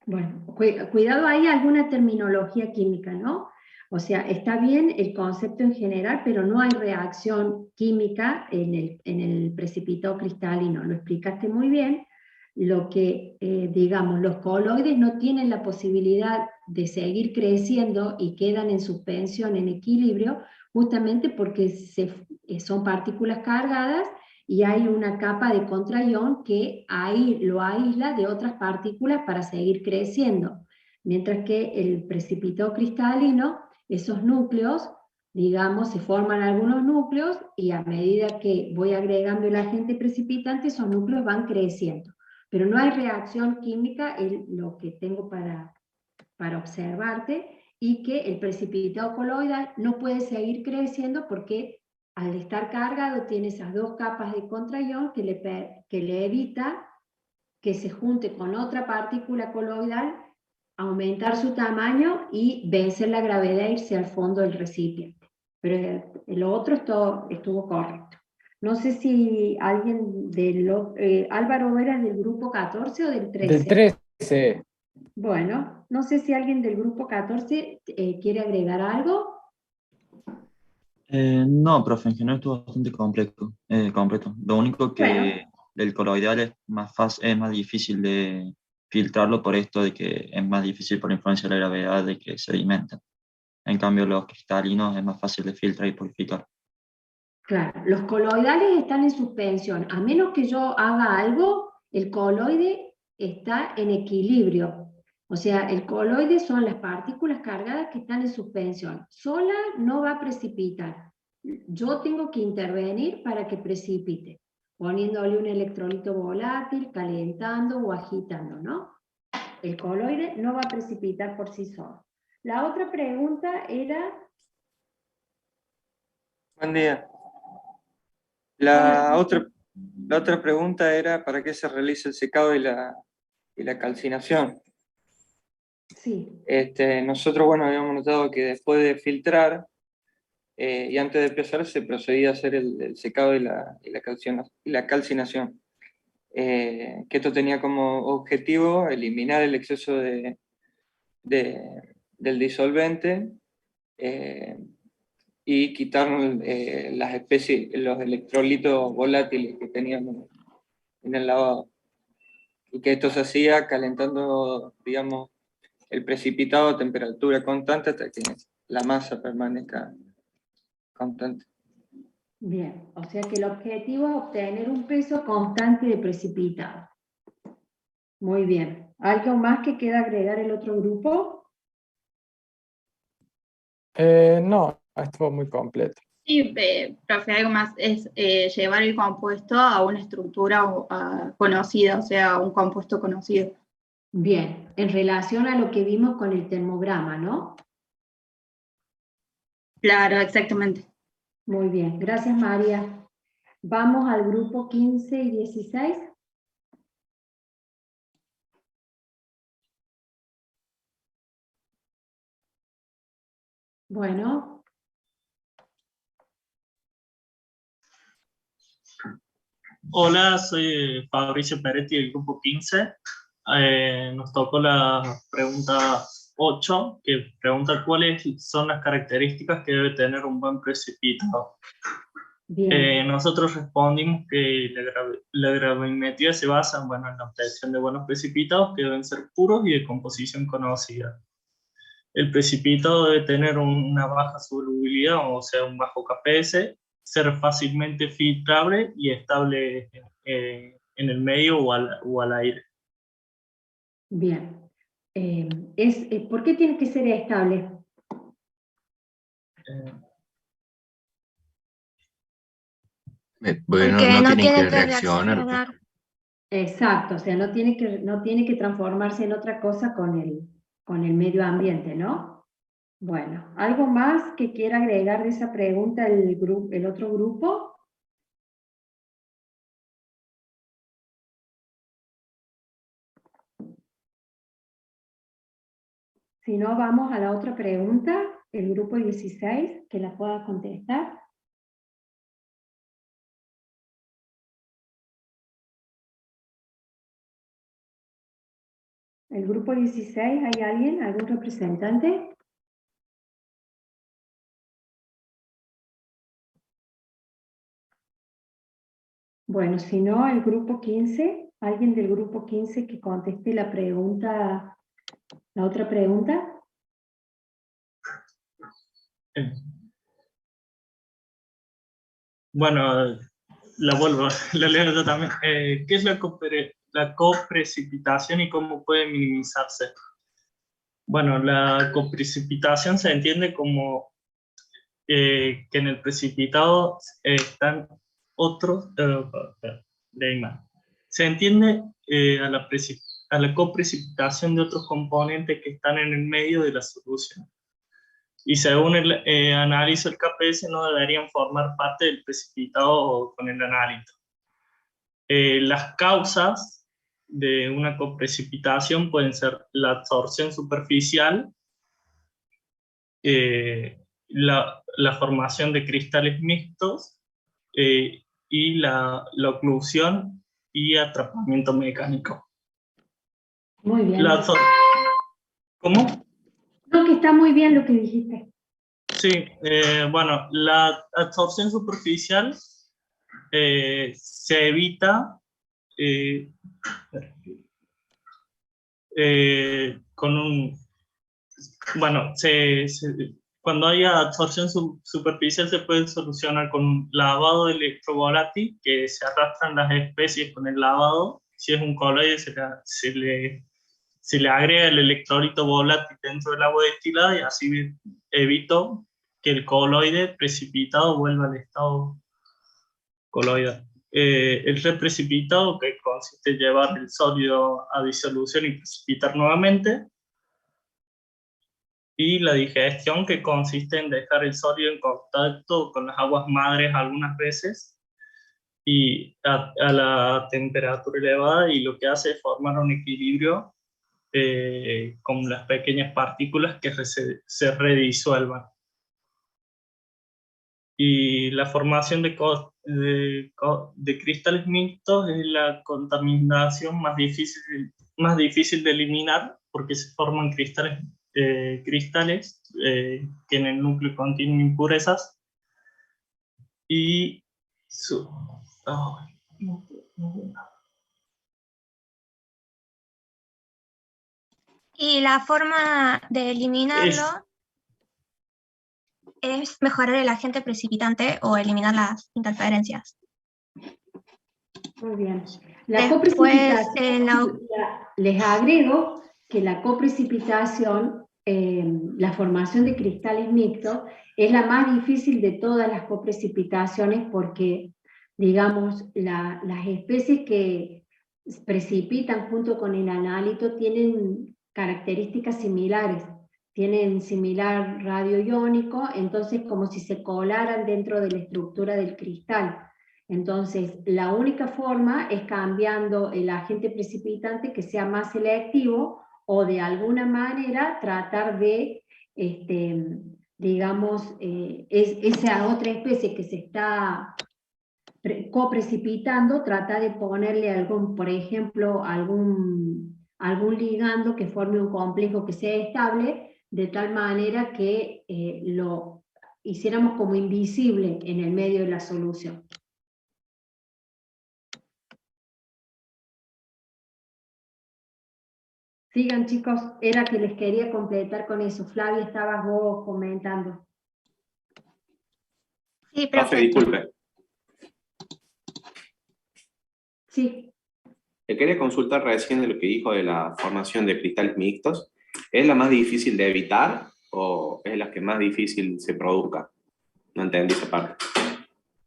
Bueno, cuidado, hay alguna terminología química, ¿no? O sea, está bien el concepto en general, pero no hay reacción química en el precipitado cristalino. Lo explicaste muy bien. Lo que, digamos, los coloides no tienen la posibilidad de seguir creciendo y quedan en suspensión, en equilibrio, justamente porque son partículas cargadas y hay una capa de contraión que ahí lo aísla de otras partículas para seguir creciendo. Mientras que el precipitado cristalino, esos núcleos, digamos, se forman algunos núcleos y a medida que voy agregando el agente precipitante, esos núcleos van creciendo. Pero no hay reacción química, es lo que tengo para observarte, y que el precipitado coloidal no puede seguir creciendo porque al estar cargado tiene esas dos capas de contraión que le evita que se junte con otra partícula coloidal, aumentar su tamaño y vencer la gravedad e irse al fondo del recipiente. Pero lo otro estuvo correcto. No sé si alguien Álvaro, ¿era del grupo 14 o del 13? Del 13. Bueno, no sé si alguien del grupo 14 quiere agregar algo. No, profe, en general estuvo bastante completo. Lo único que Bueno. el coloidal es es más difícil de filtrarlo por esto de que es más difícil por influencia de la gravedad de que sedimenta. En cambio, los cristalinos es más fácil de filtrar y purificar. Claro, los coloidales están en suspensión. A menos que yo haga algo, el coloide está en equilibrio. O sea, el coloide son las partículas cargadas que están en suspensión. Sola no va a precipitar. Yo tengo que intervenir para que precipite, poniéndole un electrolito volátil, calentando o agitando, ¿no? El coloide no va a precipitar por sí solo. La otra pregunta era... Buen día. La otra La otra pregunta era ¿para qué se realiza el secado y la calcinación? Sí. Nosotros, bueno, habíamos notado que después de filtrar y antes de pesar se procedía a hacer el secado y la calcinación. Que esto tenía como objetivo eliminar el exceso del disolvente y quitar las especies, los electrolitos volátiles que teníamos en el lavado. Y que esto se hacía calentando, digamos, el precipitado a temperatura constante hasta que la masa permanezca constante. Bien, o sea que el objetivo es obtener un peso constante de precipitado. Muy bien. ¿Algo más que queda agregar el otro grupo? No, estuvo muy completo. Sí, profe, algo más es llevar el compuesto a una estructura conocida, o sea, un compuesto conocido. Bien, en relación a lo que vimos con el termograma, ¿no? Claro, exactamente. Muy bien, gracias María. Vamos al grupo 15 y 16. Bueno. Hola, soy Fabricio Peretti del grupo 15. Nos tocó la pregunta 8, que pregunta cuáles son las características que debe tener un buen precipitado. Nosotros respondimos que la gravimetría se basa en la obtención de buenos precipitados que deben ser puros y de composición conocida. El precipitado debe tener una baja solubilidad, o sea, un bajo KPS, ser fácilmente filtrable y estable en el medio o al aire. Bien. ¿Por qué tiene que ser estable? Porque no tiene que reaccionar. Exacto, o sea, no tiene que transformarse en otra cosa con el medio ambiente, ¿no? Bueno, ¿algo más que quiera agregar de esa pregunta el otro grupo? Si no, vamos a la otra pregunta, el grupo 16, que la pueda contestar. ¿El grupo 16 hay alguien, algún representante? Bueno, si no, el grupo 15, alguien del grupo 15 que conteste la pregunta, la otra pregunta. Bueno, la leo yo también. ¿Qué es la coprecipitación y cómo puede minimizarse? Bueno, la coprecipitación se entiende como que en el precipitado están otros... se entiende a la coprecipitación de otros componentes que están en el medio de la solución. Y según analizo el KPS, no deberían formar parte del precipitado con el analito. Las causas de una coprecipitación pueden ser la absorción superficial, la formación de cristales mixtos y la oclusión y atrapamiento mecánico. Muy bien. ¿Cómo? No, que está muy bien lo que dijiste. Sí, bueno, la absorción superficial se evita con un... Bueno, cuando haya absorción superficial se puede solucionar con un lavado de electrovolátil, que se arrastran las especies con el lavado. Si es un coloide se le agrega el electrolito volátil dentro del agua destilada y así evito que el coloide precipitado vuelva al estado coloidal. El reprecipitado, que consiste en llevar el sólido a disolución y precipitar nuevamente. Y la digestión, que consiste en dejar el sólido en contacto con las aguas madres algunas veces y a la temperatura elevada, y lo que hace es formar un equilibrio con las pequeñas partículas que se redisuelvan. Y la formación de cristales mixtos es la contaminación más difícil de eliminar, porque se forman cristales que en el núcleo contienen impurezas y Y la forma de eliminarlo es mejorar el agente precipitante o eliminar las interferencias. Muy bien. La Después, coprecipitación, les agrego que la coprecipitación, la formación de cristales mixtos, es la más difícil de todas las coprecipitaciones porque, digamos, las especies que precipitan junto con el analito tienen características similares, tienen similar radio iónico, entonces como si se colaran dentro de la estructura del cristal. Entonces, la única forma es cambiando el agente precipitante que sea más selectivo o de alguna manera tratar de, digamos, esa otra especie que se está coprecipitando, trata de ponerle algún, por ejemplo, algún ligando que forme un complejo que sea estable, de tal manera que lo hiciéramos como invisible en el medio de la solución. Sigan, chicos, era que les quería completar con eso. Flavia, estabas vos comentando. Sí, profe, disculpe. Sí. Le quería consultar recién de lo que dijo de la formación de cristales mixtos. ¿Es la más difícil de evitar o es la que más difícil se produzca? No entendí esa parte.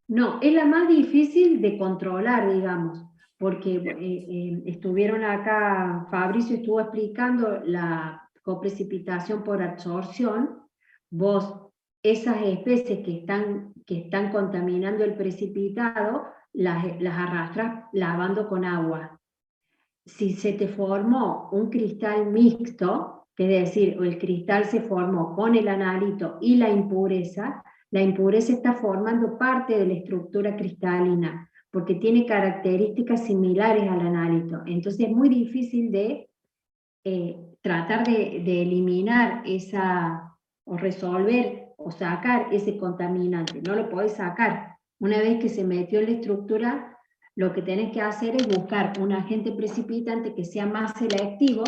No, es la más difícil de controlar, digamos, porque estuvieron acá, Fabricio estuvo explicando la coprecipitación por absorción. Vos, esas especies que están contaminando el precipitado, las arrastras lavando con agua. Si se te formó un cristal mixto, es decir, el cristal se formó con el analito y la impureza está formando parte de la estructura cristalina, porque tiene características similares al analito. Entonces es muy difícil de tratar de eliminar o resolver o sacar ese contaminante. No lo podés sacar. Una vez que se metió en la estructura, lo que tenés que hacer es buscar un agente precipitante que sea más selectivo,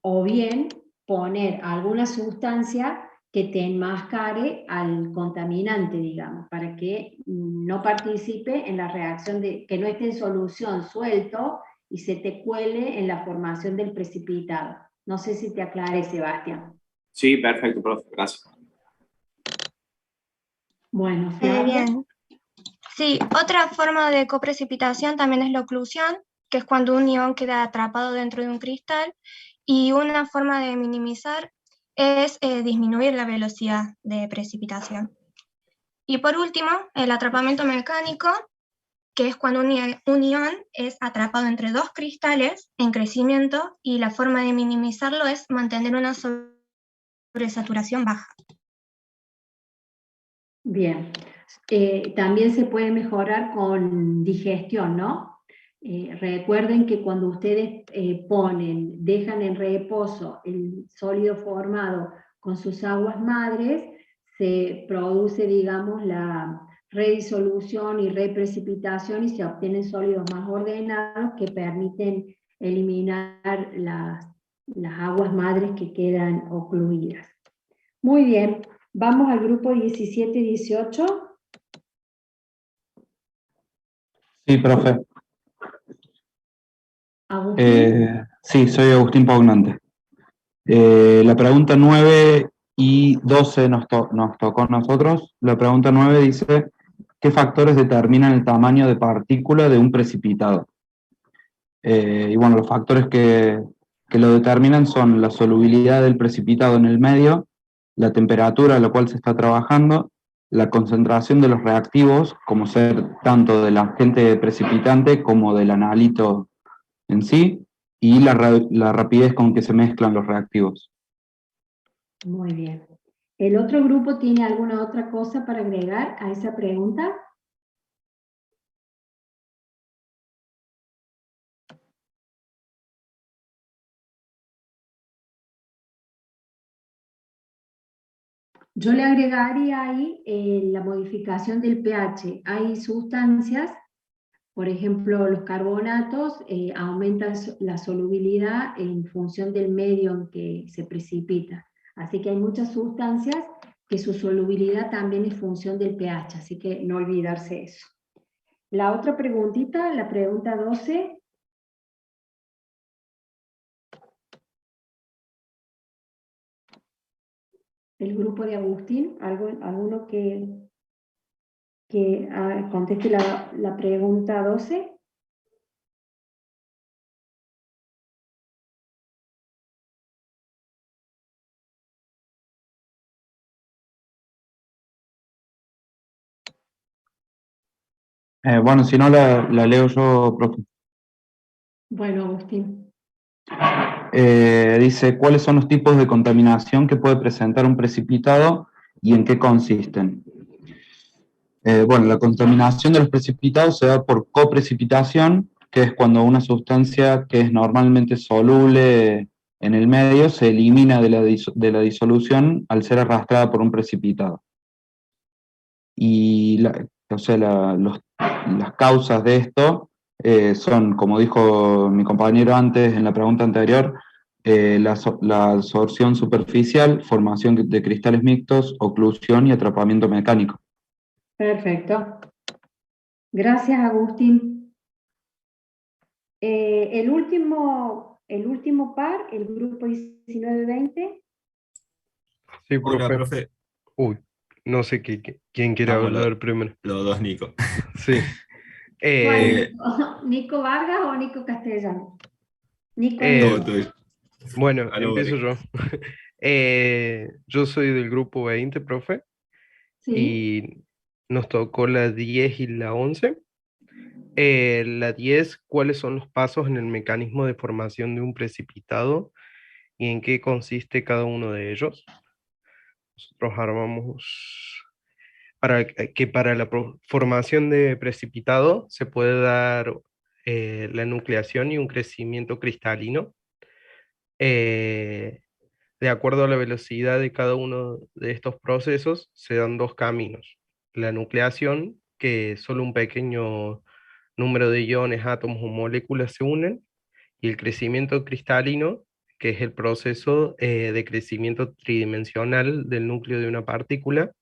o bien poner alguna sustancia que te enmascare al contaminante, digamos, para que no participe en la reacción, que no esté en solución suelto y se te cuele en la formación del precipitado. No sé si te aclaré, Sebastián. Sí, perfecto, profe, gracias. Bueno, Flavia. Bien. Sí, otra forma de coprecipitación también es la oclusión, que es cuando un ion queda atrapado dentro de un cristal, y una forma de minimizar es disminuir la velocidad de precipitación. Y por último, el atrapamiento mecánico, que es cuando un ion es atrapado entre dos cristales en crecimiento, y la forma de minimizarlo es mantener una sobresaturación baja. Bien. También se puede mejorar con digestión, ¿no? Recuerden que cuando ustedes dejan en reposo el sólido formado con sus aguas madres, se produce, digamos, la redisolución y reprecipitación y se obtienen sólidos más ordenados que permiten eliminar las aguas madres que quedan ocluidas. Muy bien, vamos al grupo 17-18. Sí, profe. Agustín. Sí, soy Agustín Paugnante. La pregunta 9 y 12 nos tocó a nosotros. La pregunta 9 dice, ¿qué factores determinan el tamaño de partícula de un precipitado? Y bueno, los factores que lo determinan son la solubilidad del precipitado en el medio, la temperatura a la cual se está trabajando la concentración de los reactivos, como ser tanto del agente precipitante como del analito en sí, y la rapidez con que se mezclan los reactivos. Muy bien. ¿El otro grupo tiene alguna otra cosa para agregar a esa pregunta? Yo le agregaría ahí la modificación del pH. Hay sustancias, por ejemplo, los carbonatos aumentan la solubilidad en función del medio en que se precipita. Así que hay muchas sustancias que su solubilidad también es función del pH, así que no olvidarse eso. La otra preguntita, la pregunta 12. El grupo de Agustín, alguno que conteste la pregunta 12. Bueno, si no la leo yo, profe. Bueno, Agustín. Dice, ¿cuáles son los tipos de contaminación que puede presentar un precipitado y en qué consisten? Bueno, la contaminación de los precipitados se da por coprecipitación, que es cuando una sustancia que es normalmente soluble en el medio se elimina de la disolución al ser arrastrada por un precipitado. Y las causas de esto son, como dijo mi compañero antes en la pregunta anterior, la absorción superficial, formación de cristales mixtos, oclusión y atrapamiento mecánico. Perfecto. Gracias, Agustín. El último par, el grupo 19-20. Sí, Hola, profe. profe. Uy, no sé quién quiere hablar primero. Los dos, Nico. Sí. ¿Nico Vargas o Nico Castellano? Nico Bueno, Aló, empiezo yo. Yo soy del grupo 20, profe. Sí. Y nos tocó la 10 y la 11. La 10, ¿cuáles son los pasos en el mecanismo de formación de un precipitado y en qué consiste cada uno de ellos? Nosotros armamos para la formación de precipitado se puede dar la nucleación y un crecimiento cristalino. De acuerdo a la velocidad de cada uno de estos procesos, se dan dos caminos. La nucleación, que solo un pequeño número de iones, átomos o moléculas se unen, y el crecimiento cristalino, que es el proceso de crecimiento tridimensional del núcleo de una partícula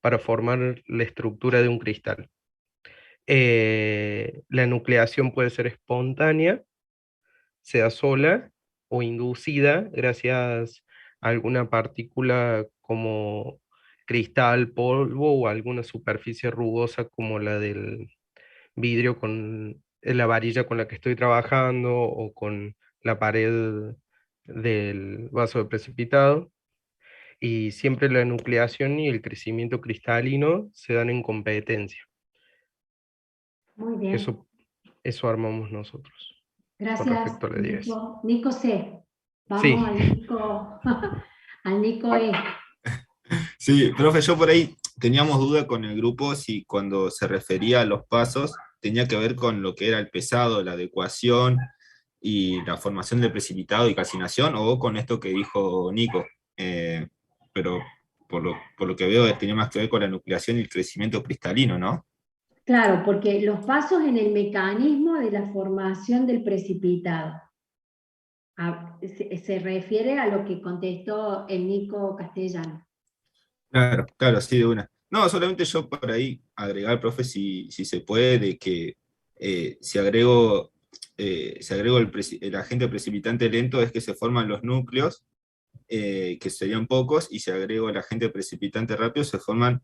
para formar la estructura de un cristal. La nucleación puede ser espontánea, sea sola o inducida gracias a alguna partícula como cristal, polvo o alguna superficie rugosa como la del vidrio con la varilla con la que estoy trabajando o con la pared del vaso de precipitado. Y siempre la nucleación y el crecimiento cristalino se dan en competencia. Muy bien. Eso armamos nosotros. Gracias, Con respecto a la 10. Nico C. Vamos Sí. al Nico E. Sí, profe, yo por ahí teníamos duda con el grupo si cuando se refería a los pasos tenía que ver con lo que era el pesado, la adecuación y la formación del precipitado y calcinación, o con esto que dijo Nico. Pero por lo que veo tenía más que ver con la nucleación y el crecimiento cristalino, ¿no? Claro, porque los pasos en el mecanismo de la formación del precipitado. Se refiere a lo que contestó el Nico Castellano. Claro, sí, de una. No, solamente yo por ahí agregar, profe, si se puede, de que si agrego el agente precipitante lento es que se forman los núcleos, que serían pocos, y si agrego el agente precipitante rápido se forman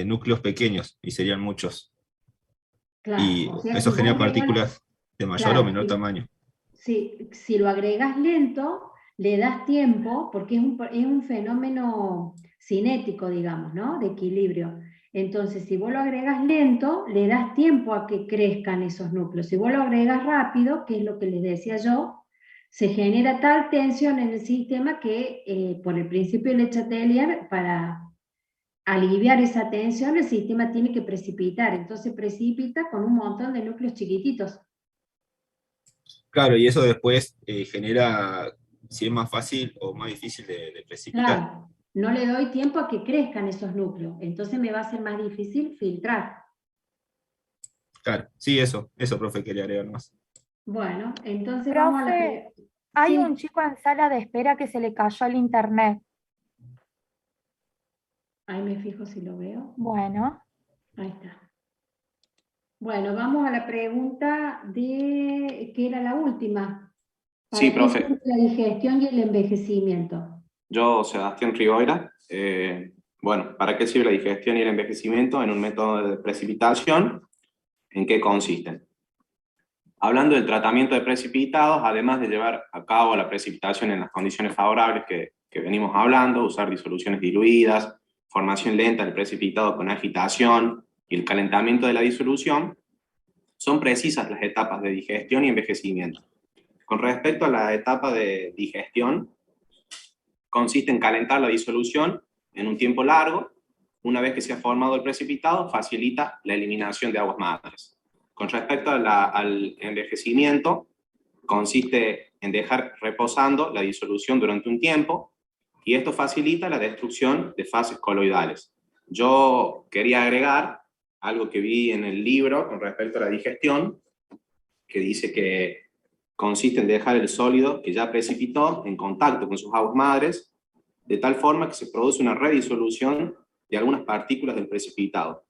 núcleos pequeños, y serían muchos. Claro, Y o sea, eso si genera vos agregas, partículas de mayor claro, o menor tamaño. Si lo agregas lento, le das tiempo, porque es un fenómeno cinético, digamos, ¿no? De equilibrio. Entonces, si vos lo agregas lento, le das tiempo a que crezcan esos núcleos. Si vos lo agregas rápido, que es lo que les decía yo, se genera tal tensión en el sistema que por el principio de Le Chatelier, para aliviar esa tensión, el sistema tiene que precipitar. Entonces precipita con un montón de núcleos chiquititos. Claro, y eso después genera si es más fácil o más difícil de precipitar. Claro, no le doy tiempo a que crezcan esos núcleos, entonces me va a ser más difícil filtrar. Claro, sí, eso, profe, quería agregar más. Bueno, entonces vamos a la... Profe, hay Sí. un chico en sala de espera que se le cayó el internet. Ahí me fijo si lo veo. Bueno. Ahí está. Bueno, vamos a la pregunta de... que era la última. Sí, ¿Para qué profe. sirve la digestión y el envejecimiento? Yo, Sebastián Riboira. Bueno, ¿para qué sirve la digestión y el envejecimiento en un método de precipitación? ¿En qué consisten? Hablando del tratamiento de precipitados, además de llevar a cabo la precipitación en las condiciones favorables que venimos hablando, usar disoluciones diluidas, formación lenta del precipitado con agitación y el calentamiento de la disolución, son precisas las etapas de digestión y envejecimiento. Con respecto a la etapa de digestión, consiste en calentar la disolución en un tiempo largo. Una vez que se ha formado el precipitado, facilita la eliminación de aguas madres. Con respecto al envejecimiento, consiste en dejar reposando la disolución durante un tiempo, y esto facilita la destrucción de fases coloidales. Yo quería agregar algo que vi en el libro con respecto a la digestión, que dice que consiste en dejar el sólido que ya precipitó en contacto con sus aguas madres, de tal forma que se produce una redisolución de algunas partículas del precipitado.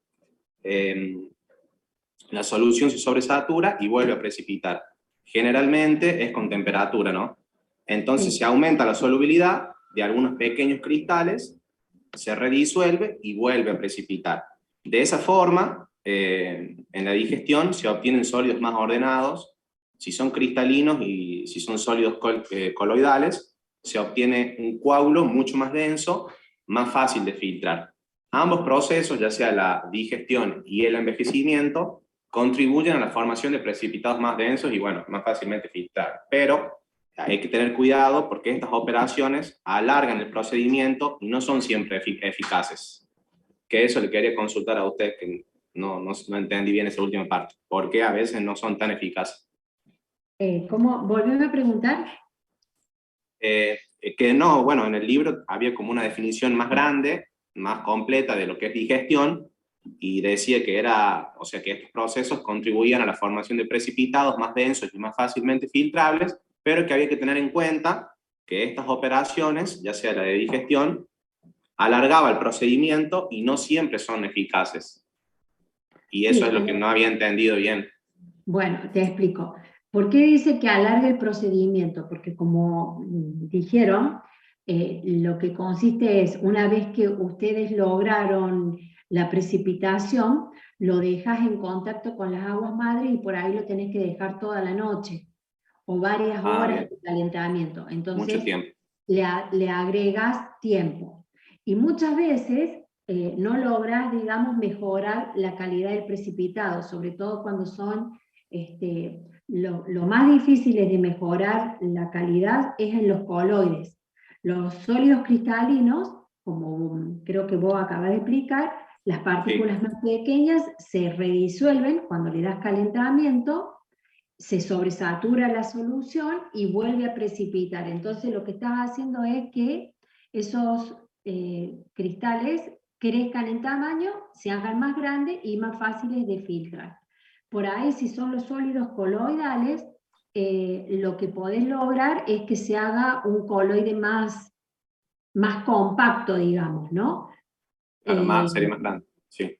La solución se sobresatura y vuelve a precipitar. Generalmente es con temperatura, ¿no? Entonces se aumenta la solubilidad de algunos pequeños cristales, se redisuelve y vuelve a precipitar. De esa forma, en la digestión se obtienen sólidos más ordenados. Si son cristalinos y si son sólidos coloidales, se obtiene un coágulo mucho más denso, más fácil de filtrar. Ambos procesos, ya sea la digestión y el envejecimiento, contribuyen a la formación de precipitados más densos y, bueno, más fácilmente filtrar. Pero hay que tener cuidado porque estas operaciones alargan el procedimiento y no son siempre eficaces. Que eso le quería consultar a usted, que no entendí bien esa última parte. ¿Por qué a veces no son tan eficaces? ¿Cómo? ¿Volvió a preguntar? Que no, bueno, en el libro había como una definición más grande, más completa de lo que es digestión, y decía que era, o sea, que estos procesos contribuían a la formación de precipitados más densos y más fácilmente filtrables, pero que había que tener en cuenta que estas operaciones, ya sea la de digestión, alargaba el procedimiento y no siempre son eficaces. Y eso es lo que no había entendido bien. Bueno, te explico. ¿Por qué dice que alarga el procedimiento? Porque como dijeron, lo que consiste es, una vez que ustedes lograron la precipitación, lo dejas en contacto con las aguas madres y por ahí lo tenés que dejar toda la noche o varias horas de calentamiento. Entonces, mucho tiempo. Le agregas tiempo. Y muchas veces no logras, digamos, mejorar la calidad del precipitado, sobre todo cuando son... lo más difícil de mejorar la calidad es en los coloides. Los sólidos cristalinos, como creo que vos acabas de explicar, las partículas más pequeñas se redisuelven cuando le das calentamiento, se sobresatura la solución y vuelve a precipitar. Entonces lo que estás haciendo es que esos cristales crezcan en tamaño, se hagan más grandes y más fáciles de filtrar. Por ahí, si son los sólidos coloidales, lo que podés lograr es que se haga un coloide más compacto, digamos, ¿no? Claro, sería más grande, sí.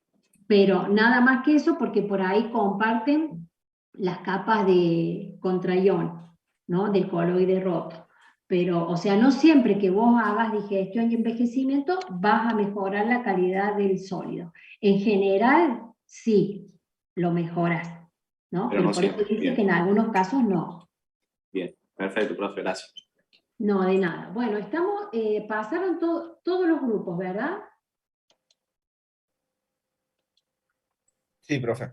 Pero nada más que eso, porque por ahí comparten las capas de contraión, ¿no? Del coloide roto. Pero, o sea, no siempre que vos hagas digestión y envejecimiento vas a mejorar la calidad del sólido. En general, sí, lo mejoras, ¿no? Pero no por eso siempre. dice Bien. que en algunos casos no. Bien, perfecto, profe, gracias. No, de nada. Bueno, pasaron todos los grupos, ¿verdad? Sí, profe.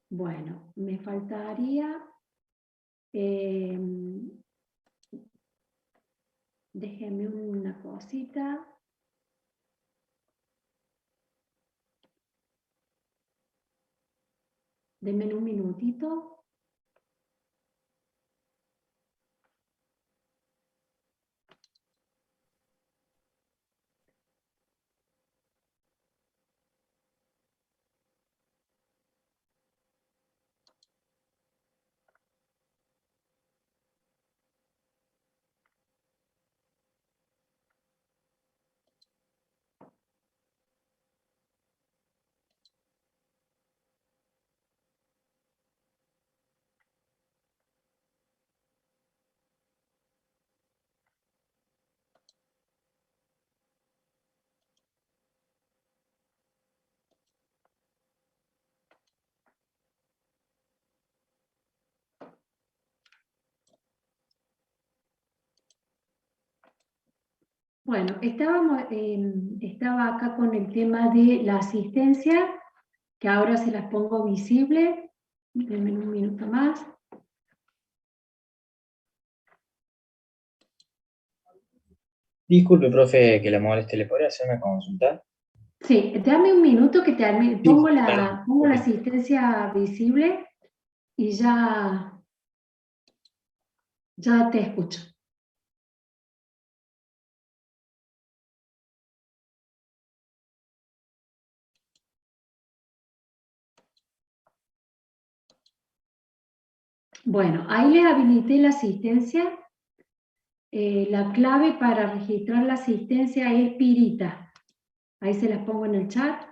Bueno, me faltaría... déjenme una cosita. Denme un minutito. Bueno, estaba acá con el tema de la asistencia, que ahora se las pongo visible. Denme un minuto más. Disculpe, profe, que la moleste, ¿le podría hacer una consulta? Sí, dame un minuto que pongo perdón. pongo la asistencia visible y ya te escucho. Bueno, ahí les habilité la asistencia. La clave para registrar la asistencia es Pirita. Ahí se las pongo en el chat.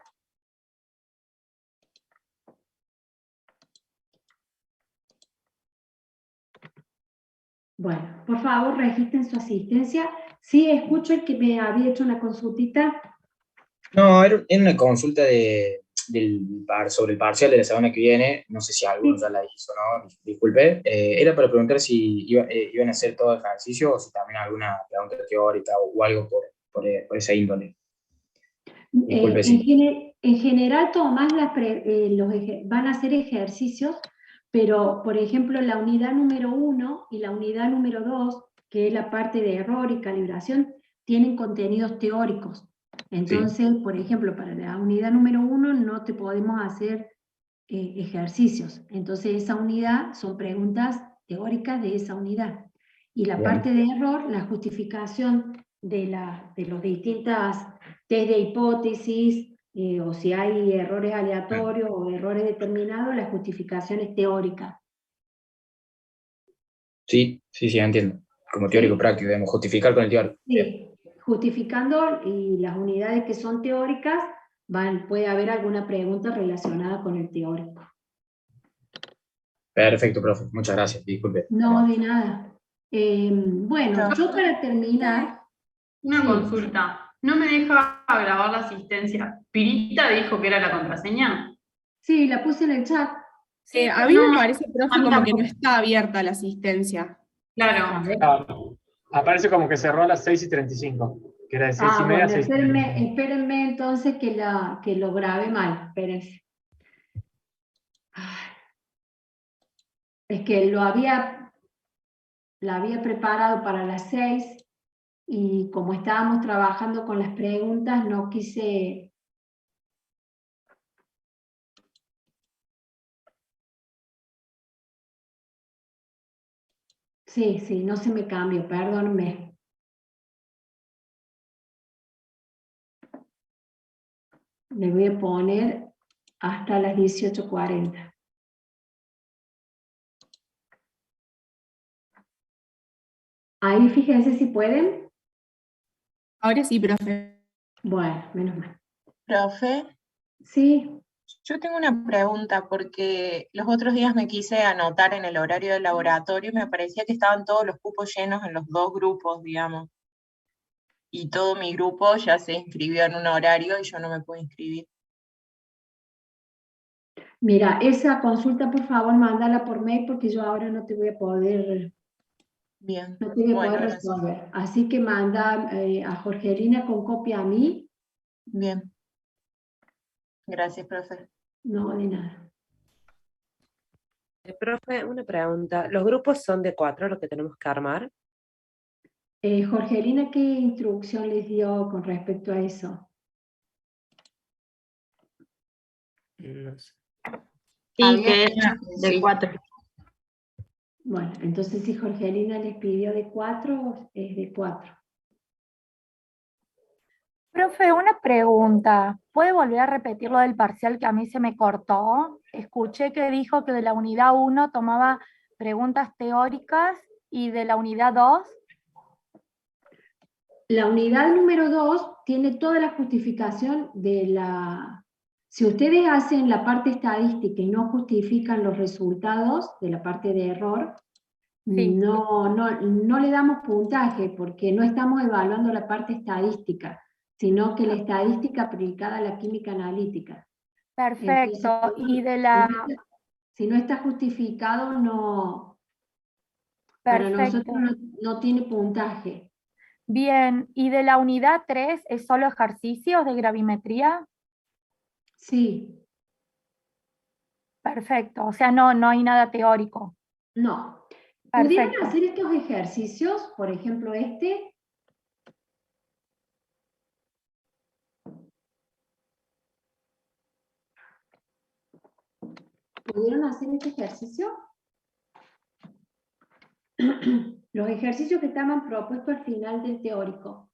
Bueno, por favor registren su asistencia. Sí, escucho el que me había hecho una consultita. No, era una consulta sobre el parcial de la semana que viene. No sé si alguno ya la hizo, ¿no? Disculpe. Era para preguntar si iban a hacer todo ejercicio o si también alguna pregunta teórica o algo por esa índole. Disculpe, sí. En general, Tomás, van a hacer ejercicios, pero, por ejemplo, la unidad número 1 y la unidad número 2, que es la parte de error y calibración, tienen contenidos teóricos. Entonces, sí, por ejemplo, para la unidad número 1 no te podemos hacer ejercicios. Entonces, esa unidad son preguntas teóricas de esa unidad. Y la parte de error, la justificación de los distintas test de hipótesis, o si hay errores aleatorios o errores determinados, la justificación es teórica. Sí, entiendo. Como teórico práctico, debemos justificar con el teórico. Sí, justificando, y las unidades que son teóricas, puede haber alguna pregunta relacionada con el teórico. Perfecto, profe. Muchas gracias. Disculpe. No, de nada. Bueno, yo para terminar... Una consulta. No me deja grabar la asistencia. ¿Pirita dijo que era la contraseña? Sí, la puse en el chat. Sí, a mí me parece, profe, como que no está abierta la asistencia. Claro. Aparece como que cerró a las 6:35, que era de 6:30 bueno, a 6:30. espérenme entonces que lo grabé mal, espérense. Es que la había preparado para las 6 y como estábamos trabajando con las preguntas, no quise... Sí, no se me cambió, perdónme. Le voy a poner hasta las 18:40. Ahí fíjense si pueden. Ahora sí, profe. Bueno, menos mal. Profe. Sí. Yo tengo una pregunta porque los otros días me quise anotar en el horario del laboratorio y me parecía que estaban todos los cupos llenos en los dos grupos, digamos. Y todo mi grupo ya se inscribió en un horario y yo no me puedo inscribir. Mira, esa consulta por favor mándala por mail porque yo ahora no te voy a poder Bien. No te voy a Bueno, poder gracias. resolver. Así que manda a Jorgelina con copia a mí. Bien. Gracias, profe. No, de nada. Profe, una pregunta. ¿Los grupos son de 4 los que tenemos que armar? Jorgelina, ¿qué instrucción les dio con respecto a eso? No sé. Sí, que era de 4. Bueno, entonces si Jorgelina les pidió de 4, es de 4. Profe, una pregunta. ¿Puede volver a repetir lo del parcial que a mí se me cortó? Escuché que dijo que de la unidad 1 tomaba preguntas teóricas y de la unidad 2. La unidad número 2 tiene toda la justificación de la... Si ustedes hacen la parte estadística y no justifican los resultados de la parte de error, no le damos puntaje porque no estamos evaluando la parte estadística, sino que la estadística aplicada a la química analítica. Perfecto. Entonces, Y de la... si no está justificado, no... Para nosotros no tiene puntaje. Bien, ¿y de la unidad 3 es solo ejercicios de gravimetría? Sí. Perfecto, o sea, no hay nada teórico. No. Perfecto. ¿Pudieran hacer estos ejercicios? Por ejemplo, este. ¿Pudieron hacer este ejercicio? Los ejercicios que estaban propuestos al final del teórico.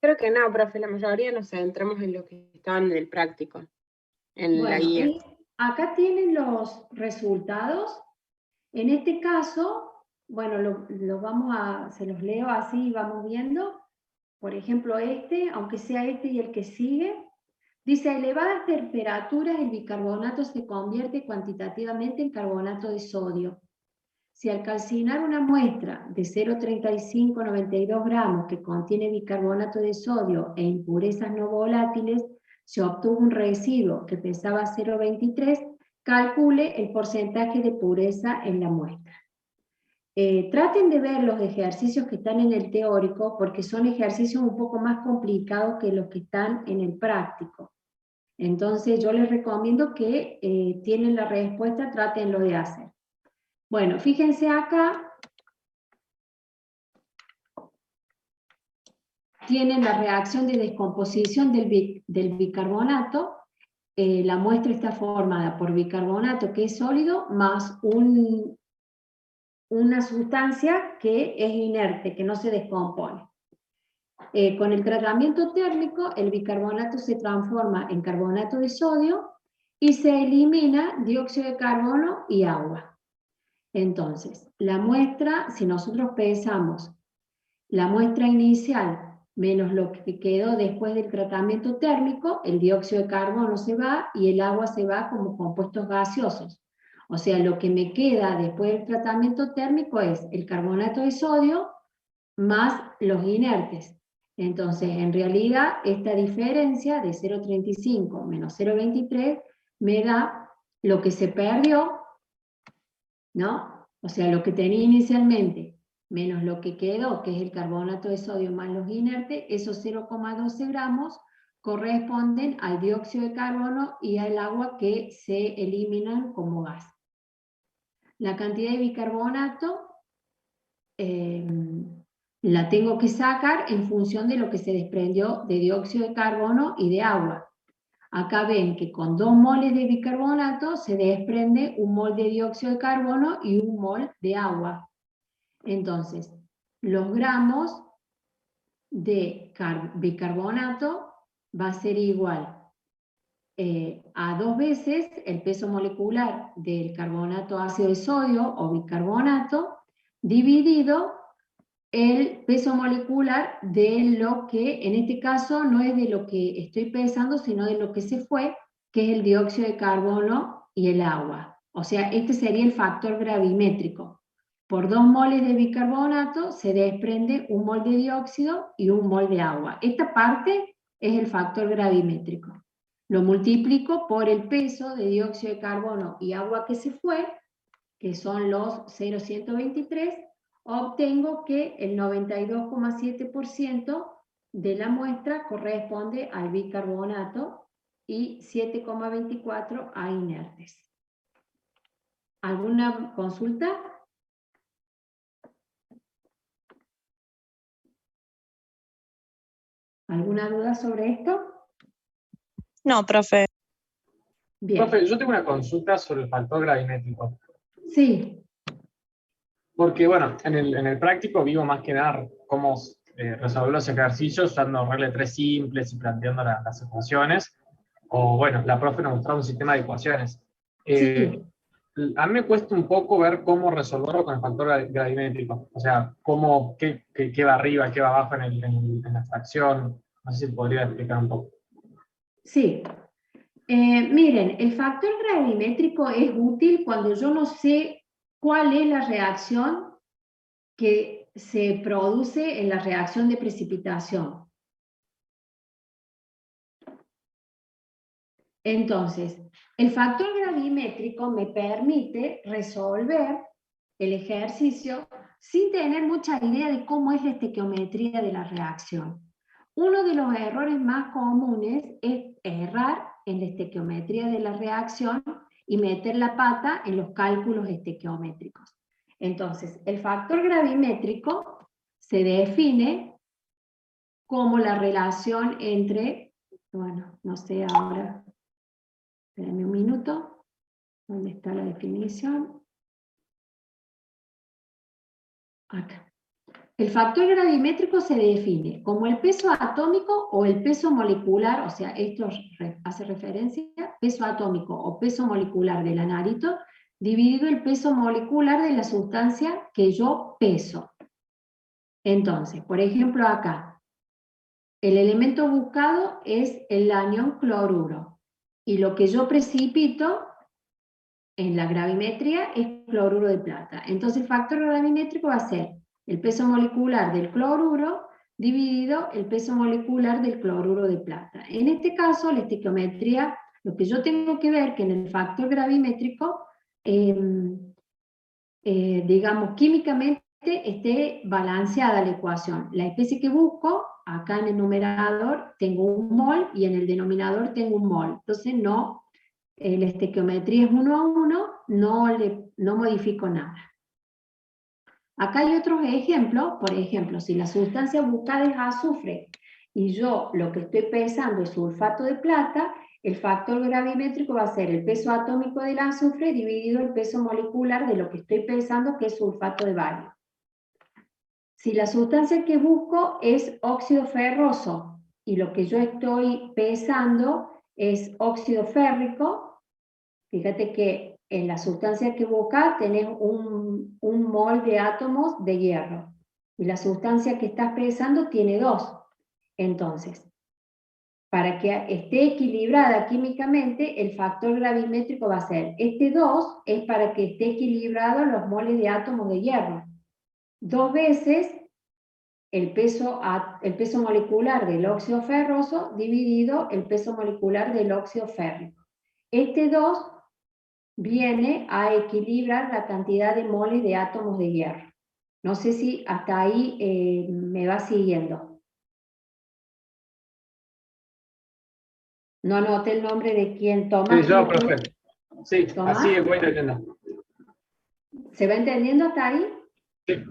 Creo que no, profe, la mayoría nos centramos en lo que estaban en el práctico, en la guía. Acá tienen los resultados. En este caso, bueno, se los leo así y vamos viendo. Por ejemplo, aunque sea este y el que sigue, dice: a elevadas temperaturas el bicarbonato se convierte cuantitativamente en carbonato de sodio. Si al calcinar una muestra de 0,3592 gramos que contiene bicarbonato de sodio e impurezas no volátiles, se obtuvo un residuo que pesaba 0,23, calcule el porcentaje de pureza en la muestra. Traten de ver los ejercicios que están en el teórico porque son ejercicios un poco más complicados que los que están en el práctico. Entonces yo les recomiendo que tienen la respuesta, trátenlo de hacer. Bueno, fíjense acá, tienen la reacción de descomposición del bicarbonato. La muestra está formada por bicarbonato, que es sólido, más una sustancia que es inerte, que no se descompone. Con el tratamiento térmico, el bicarbonato se transforma en carbonato de sodio y se elimina dióxido de carbono y agua. Entonces, la muestra, si nosotros pesamos la muestra inicial menos lo que quedó después del tratamiento térmico, el dióxido de carbono se va y el agua se va como compuestos gaseosos. O sea, lo que me queda después del tratamiento térmico es el carbonato de sodio más los inertes. Entonces, en realidad, esta diferencia de 0,35 menos 0,23 me da lo que se perdió, ¿no? O sea, lo que tenía inicialmente, menos lo que quedó, que es el carbonato de sodio más los inertes, esos 0,12 gramos corresponden al dióxido de carbono y al agua que se eliminan como gas. La cantidad de bicarbonato la tengo que sacar en función de lo que se desprendió de dióxido de carbono y de agua. Acá ven que con 2 moles de bicarbonato se desprende 1 mol de dióxido de carbono y 1 mol de agua. Entonces, los gramos de bicarbonato va a ser igual a 2 veces el peso molecular del carbonato ácido de sodio o bicarbonato dividido el peso molecular de lo que, en este caso, no es de lo que estoy pesando, sino de lo que se fue, que es el dióxido de carbono y el agua. O sea, este sería el factor gravimétrico. Por 2 moles de bicarbonato se desprende 1 mol de dióxido y 1 mol de agua. Esta parte es el factor gravimétrico. lo multiplico por el peso de dióxido de carbono y agua que se fue, que son los 0,123, obtengo que el 92,7% de la muestra corresponde al bicarbonato y 7,24 a inertes. ¿Alguna consulta? ¿Alguna duda sobre esto? No, profe. Bien. Profe, yo tengo una consulta sobre el factor gravimétrico. Sí. Porque, bueno, en el práctico vivo más que nada cómo resolver los ejercicios usando regla de 3 simples y planteando las ecuaciones. O, bueno, la profe nos mostraba un sistema de ecuaciones. A mí me cuesta un poco ver cómo resolverlo con el factor gravimétrico. O sea, qué va arriba, qué va abajo en la fracción. No sé si podría explicar un poco. Sí. Miren, el factor gravimétrico es útil cuando yo no sé cuál es la reacción que se produce en la reacción de precipitación. Entonces, el factor gravimétrico me permite resolver el ejercicio sin tener mucha idea de cómo es la estequiometría de la reacción. Uno de los errores más comunes es errar en la estequiometría de la reacción y meter la pata en los cálculos estequiométricos. Entonces, el factor gravimétrico se define como la relación entre, bueno, no sé ahora, espérenme un minuto, ¿dónde está la definición? Acá. El factor gravimétrico se define como el peso atómico o el peso molecular, o sea, esto hace referencia a peso atómico o peso molecular del anarito, dividido el peso molecular de la sustancia que yo peso. Entonces, por ejemplo acá, el elemento buscado es el anión cloruro, y lo que yo precipito en la gravimetría es cloruro de plata. Entonces el factor gravimétrico va a ser el peso molecular del cloruro dividido el peso molecular del cloruro de plata. En este caso, la estequiometría, lo que yo tengo que ver que en el factor gravimétrico, digamos, químicamente esté balanceada la ecuación. La especie que busco, acá en el numerador tengo un mol y en el denominador tengo un mol. Entonces no, la estequiometría es 1 a 1, no modifico nada. Acá hay otros ejemplos, por ejemplo, si la sustancia buscada es azufre y yo lo que estoy pesando es sulfato de plata, el factor gravimétrico va a ser el peso atómico del azufre dividido el peso molecular de lo que estoy pesando, que es sulfato de bario. Si la sustancia que busco es óxido ferroso y lo que yo estoy pesando es óxido férrico, fíjate que en la sustancia que buscas tenés un mol de átomos de hierro y la sustancia que estás pesando tiene 2. Entonces, para que esté equilibrada químicamente, el factor gravimétrico va a ser, este 2 es para que esté equilibrado los moles de átomos de hierro. 2 veces el peso molecular del óxido ferroso dividido el peso molecular del óxido férrico. Este 2 viene a equilibrar la cantidad de moles de átomos de hierro. No sé si hasta ahí me va siguiendo. No anoté el nombre de quien toma. Sí, yo, profe. Sí, ¿Tomás? así voy entendiendo. ¿Se va entendiendo hasta ahí? Sí.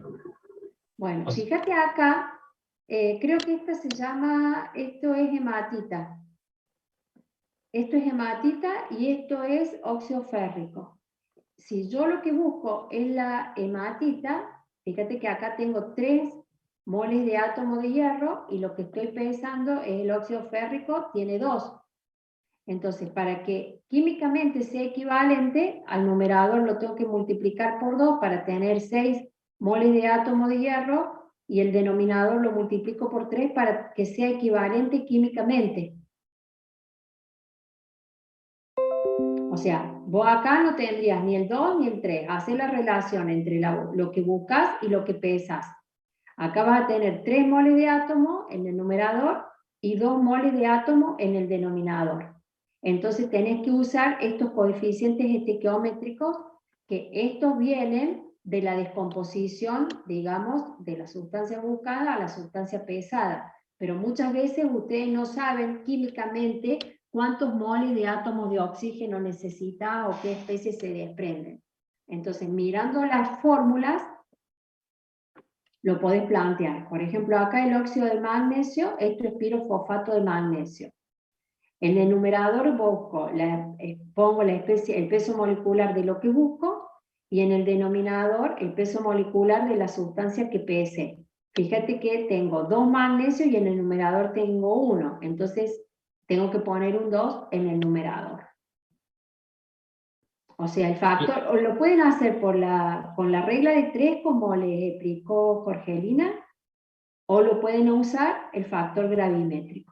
Bueno, fíjate acá, creo que esta se llama, esto es hematita. Esto es hematita y esto es óxido férrico. Si yo lo que busco es la hematita, fíjate que acá tengo 3 moles de átomo de hierro y lo que estoy pesando es el óxido férrico, tiene 2. Entonces, para que químicamente sea equivalente, al numerador lo tengo que multiplicar por 2 para tener 6 moles de átomo de hierro y el denominador lo multiplico por 3 para que sea equivalente químicamente. O sea, vos acá no tendrías ni el 2 ni el 3. Hacé la relación entre lo que buscas y lo que pesas. Acá vas a tener 3 moles de átomo en el numerador y 2 moles de átomo en el denominador. Entonces tenés que usar estos coeficientes estequiométricos, que estos vienen de la descomposición, digamos, de la sustancia buscada a la sustancia pesada. Pero muchas veces ustedes no saben químicamente cuántos moles de átomos de oxígeno necesita o qué especies se desprenden. Entonces, mirando las fórmulas, lo podés plantear. Por ejemplo, acá el óxido de magnesio, esto es pirofosfato de magnesio. En el numerador pongo la especie, el peso molecular de lo que busco, y en el denominador el peso molecular de la sustancia que pese. Fíjate que tengo 2 magnesios y en el numerador tengo 1, entonces tengo que poner un 2 en el numerador. O sea, el factor, o lo pueden hacer con la regla de 3, como les explicó Jorgelina, o lo pueden usar el factor gravimétrico.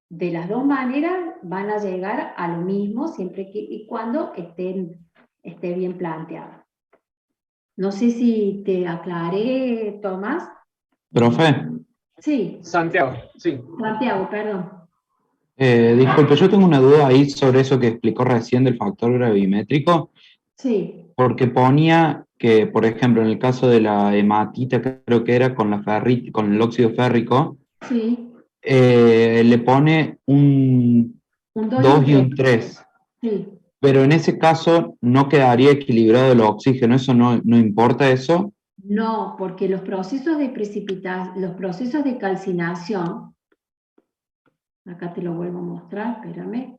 De las dos maneras van a llegar a lo mismo siempre y cuando esté bien planteado. No sé si te aclaré, Tomás. Profe, Sí. Santiago, sí. Santiago, perdón. disculpe, yo tengo una duda ahí sobre eso que explicó recién del factor gravimétrico, Sí. porque ponía que, por ejemplo, en el caso de la hematita, creo que era con el óxido férrico, Sí. Le pone un 2 y un 3. Sí. Pero en ese caso no quedaría equilibrado el oxígeno, ¿eso no importa eso? No, porque los procesos de precipitación, los procesos de calcinación, acá te lo vuelvo a mostrar, espérame.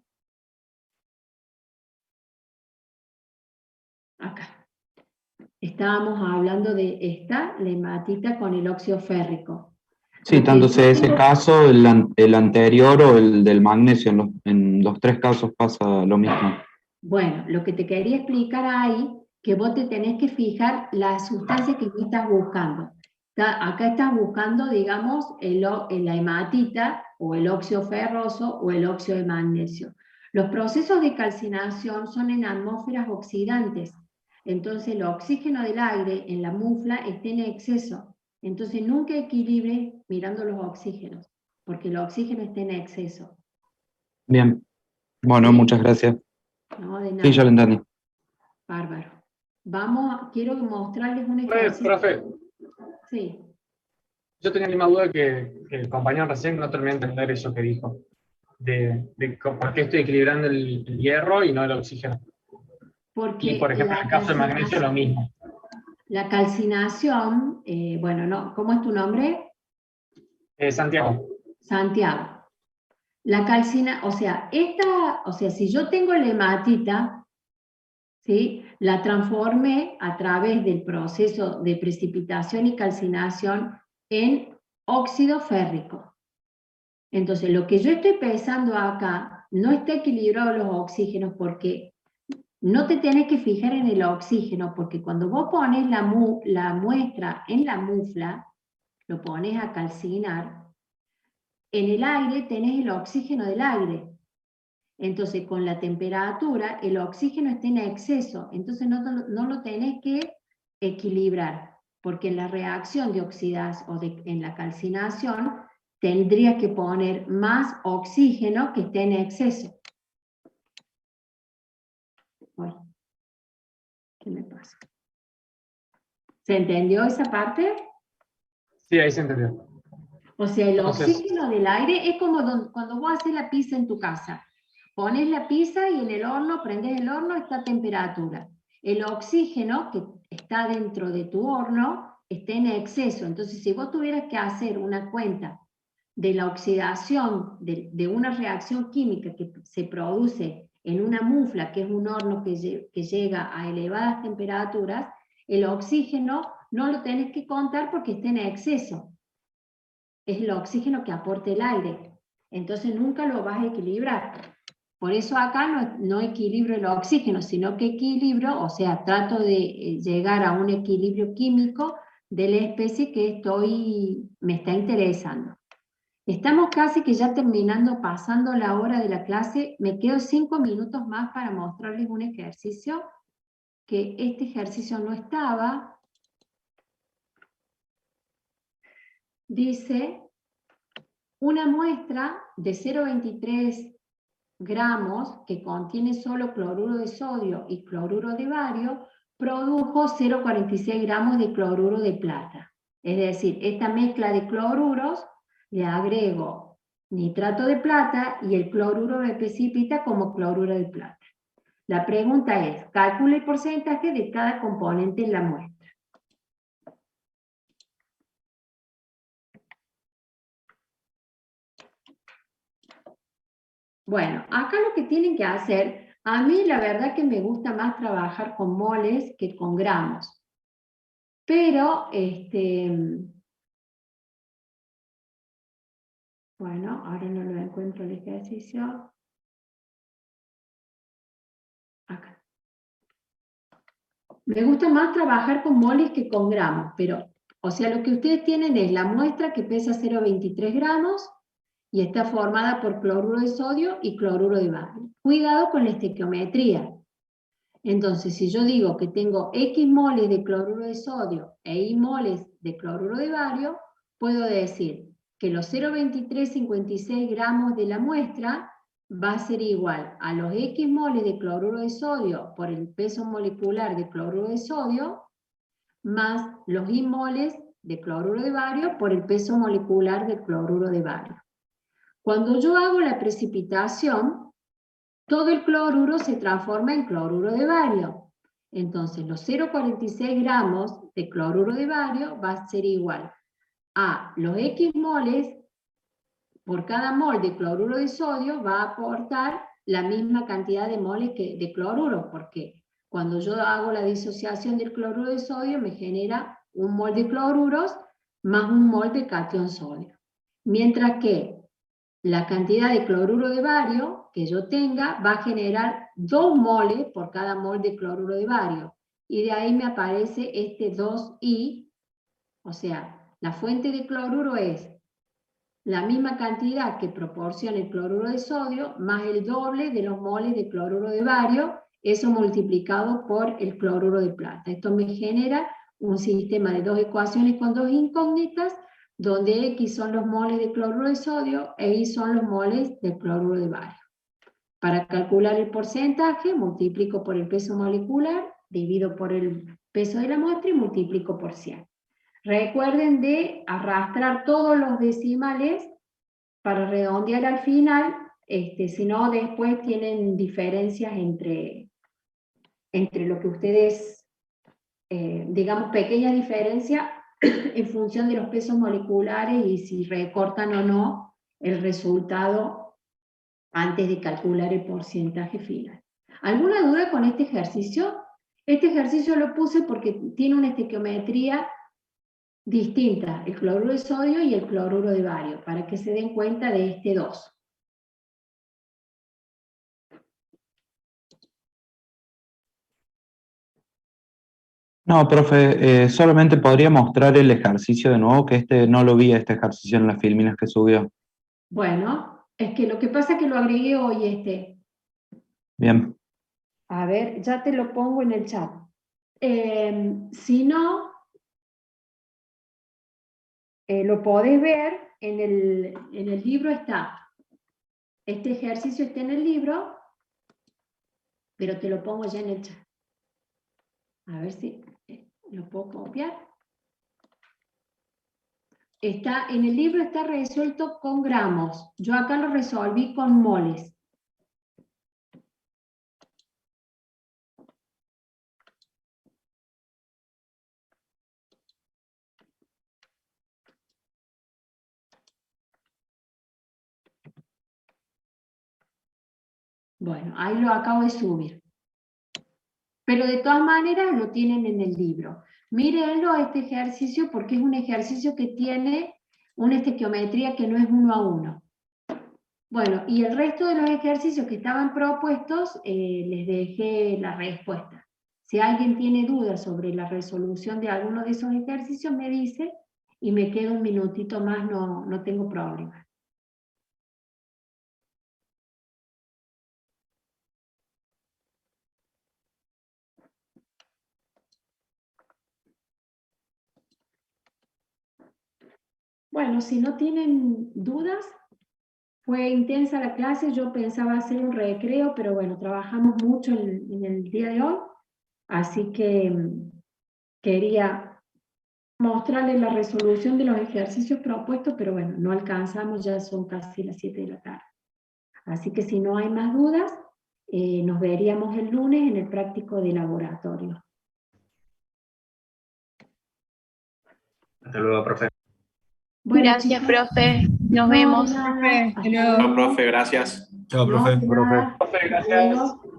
Acá. Estábamos hablando de esta, la hematita con el óxido férrico. Sí, tanto sea ese caso, el anterior o el del magnesio, en los 3 casos pasa lo mismo. Bueno, lo que te quería explicar ahí, que vos te tenés que fijar la sustancia que tú estás buscando. Acá estás buscando, digamos, la hematita, o el óxido ferroso, o el óxido de magnesio. Los procesos de calcinación son en atmósferas oxidantes. Entonces el oxígeno del aire en la mufla está en exceso. Entonces nunca equilibre mirando los oxígenos, porque el oxígeno está en exceso. Bien, bueno, ¿Sí? muchas gracias. No, de nada. Sí, ya lo entendí. Bárbaro. Quiero mostrarles un Pues, ejercicio. profe, Sí. yo tenía la misma duda que el compañero recién, no terminé de entender eso que dijo. De por qué estoy equilibrando el hierro y no el oxígeno. Porque Y, por ejemplo, en el caso del magnesio, lo mismo. La calcinación, bueno, no, ¿cómo es tu nombre? Santiago. Santiago. La calcina, o sea, si yo tengo la hematita, ¿sí? La transformé a través del proceso de precipitación y calcinación en óxido férrico. Entonces, lo que yo estoy pensando acá no está equilibrado los oxígenos, porque no te tenés que fijar en el oxígeno, porque cuando vos pones la muestra en la mufla, lo pones a calcinar, en el aire tenés el oxígeno del aire. Entonces, con la temperatura, el oxígeno está en exceso, entonces no lo tenés que equilibrar, porque en la reacción de oxidación o en la calcinación, tendrías que poner más oxígeno que esté en exceso. Bueno, ¿qué me pasa? ¿Se entendió esa parte? Sí, ahí se entendió. O sea, el Entonces, oxígeno del aire es como cuando vos haces la pizza en tu casa. Pones la pizza y en el horno, prendes el horno, está a temperatura. El oxígeno que está dentro de tu horno está en exceso. Entonces, si vos tuvieras que hacer una cuenta de la oxidación de una reacción química que se produce en una mufla, que es un horno que llega a elevadas temperaturas, el oxígeno no lo tenés que contar porque está en exceso. Es el oxígeno que aporta el aire. Entonces nunca lo vas a equilibrar. Por eso acá no equilibro el oxígeno, sino que equilibro, o sea, trato de llegar a un equilibrio químico de la especie que me está interesando. Estamos casi que ya terminando, pasando la hora de la clase. Me quedo 5 minutos más para mostrarles un ejercicio, que este ejercicio no estaba. Dice, una muestra de 0,23 gramos que contiene solo cloruro de sodio y cloruro de bario, produjo 0,46 gramos de cloruro de plata. Es decir, esta mezcla de cloruros le agrego nitrato de plata y el cloruro me precipita como cloruro de plata. La pregunta es, calcule el porcentaje de cada componente en la muestra. Bueno, acá lo que tienen que hacer, a mí la verdad que me gusta más trabajar con moles que con gramos. Pero, bueno, ahora no lo encuentro el ejercicio. Acá. Me gusta más trabajar con moles que con gramos, pero, o sea, lo que ustedes tienen es la muestra que pesa 0,23 gramos y está formada por cloruro de sodio y cloruro de bario. Cuidado con la estequiometría. Entonces, si yo digo que tengo X moles de cloruro de sodio e Y moles de cloruro de bario, puedo decir que los 0,2356 gramos de la muestra va a ser igual a los X moles de cloruro de sodio por el peso molecular de cloruro de sodio, más los Y moles de cloruro de bario por el peso molecular de cloruro de bario. Cuando yo hago la precipitación, todo el cloruro se transforma en cloruro de bario. Entonces, los 0,46 gramos de cloruro de bario va a ser igual a los X moles, por cada mol de cloruro de sodio va a aportar la misma cantidad de moles de cloruro, porque cuando yo hago la disociación del cloruro de sodio me genera un mol de cloruros más un mol de catión sodio. Mientras que la cantidad de cloruro de bario que yo tenga va a generar 2 moles por cada mol de cloruro de bario. Y de ahí me aparece este 2I, o sea, la fuente de cloruro es la misma cantidad que proporciona el cloruro de sodio más el doble de los moles de cloruro de bario, eso multiplicado por el cloruro de plata. Esto me genera un sistema de 2 ecuaciones con 2 incógnitas, donde X son los moles de cloruro de sodio e Y son los moles de cloruro de bario. Para calcular el porcentaje, multiplico por el peso molecular, divido por el peso de la muestra y multiplico por 100. Recuerden de arrastrar todos los decimales para redondear al final, si no después tienen diferencias entre lo que ustedes, digamos pequeñas diferencias en función de los pesos moleculares y si recortan o no el resultado antes de calcular el porcentaje final. ¿Alguna duda con este ejercicio? Este ejercicio lo puse porque tiene una estequiometría distinta, el cloruro de sodio y el cloruro de bario, para que se den cuenta de este 2. No, profe, solamente podría mostrar el ejercicio de nuevo, que no lo vi este ejercicio en las filminas que subió. Bueno, es que lo que pasa es que lo agregué hoy Bien. A ver, ya te lo pongo en el chat. Si no, lo podés ver en el libro está. Este ejercicio está en el libro, pero te lo pongo ya en el chat. A ver si lo puedo copiar. En el libro está resuelto con gramos. Yo acá lo resolví con moles. Bueno, ahí lo acabo de subir. Pero de todas maneras lo tienen en el libro. Mírenlo este ejercicio porque es un ejercicio que tiene una estequiometría que no es 1 a 1. Bueno, y el resto de los ejercicios que estaban propuestos, les dejé la respuesta. Si alguien tiene dudas sobre la resolución de alguno de esos ejercicios, me dice, y me queda un minutito más, no tengo problema. Bueno, si no tienen dudas, fue intensa la clase, yo pensaba hacer un recreo, pero bueno, trabajamos mucho en el día de hoy, así que quería mostrarles la resolución de los ejercicios propuestos, pero bueno, no alcanzamos, ya son casi las 7 de la tarde. Así que si no hay más dudas, nos veríamos el lunes en el práctico de laboratorio. Hasta luego, profe. Bueno, Gracias, chicos, profe. Nos no, vemos. nada, hasta Chao, luego. profe, gracias. Chao, profe. No, de nada. Profe, gracias. Adiós.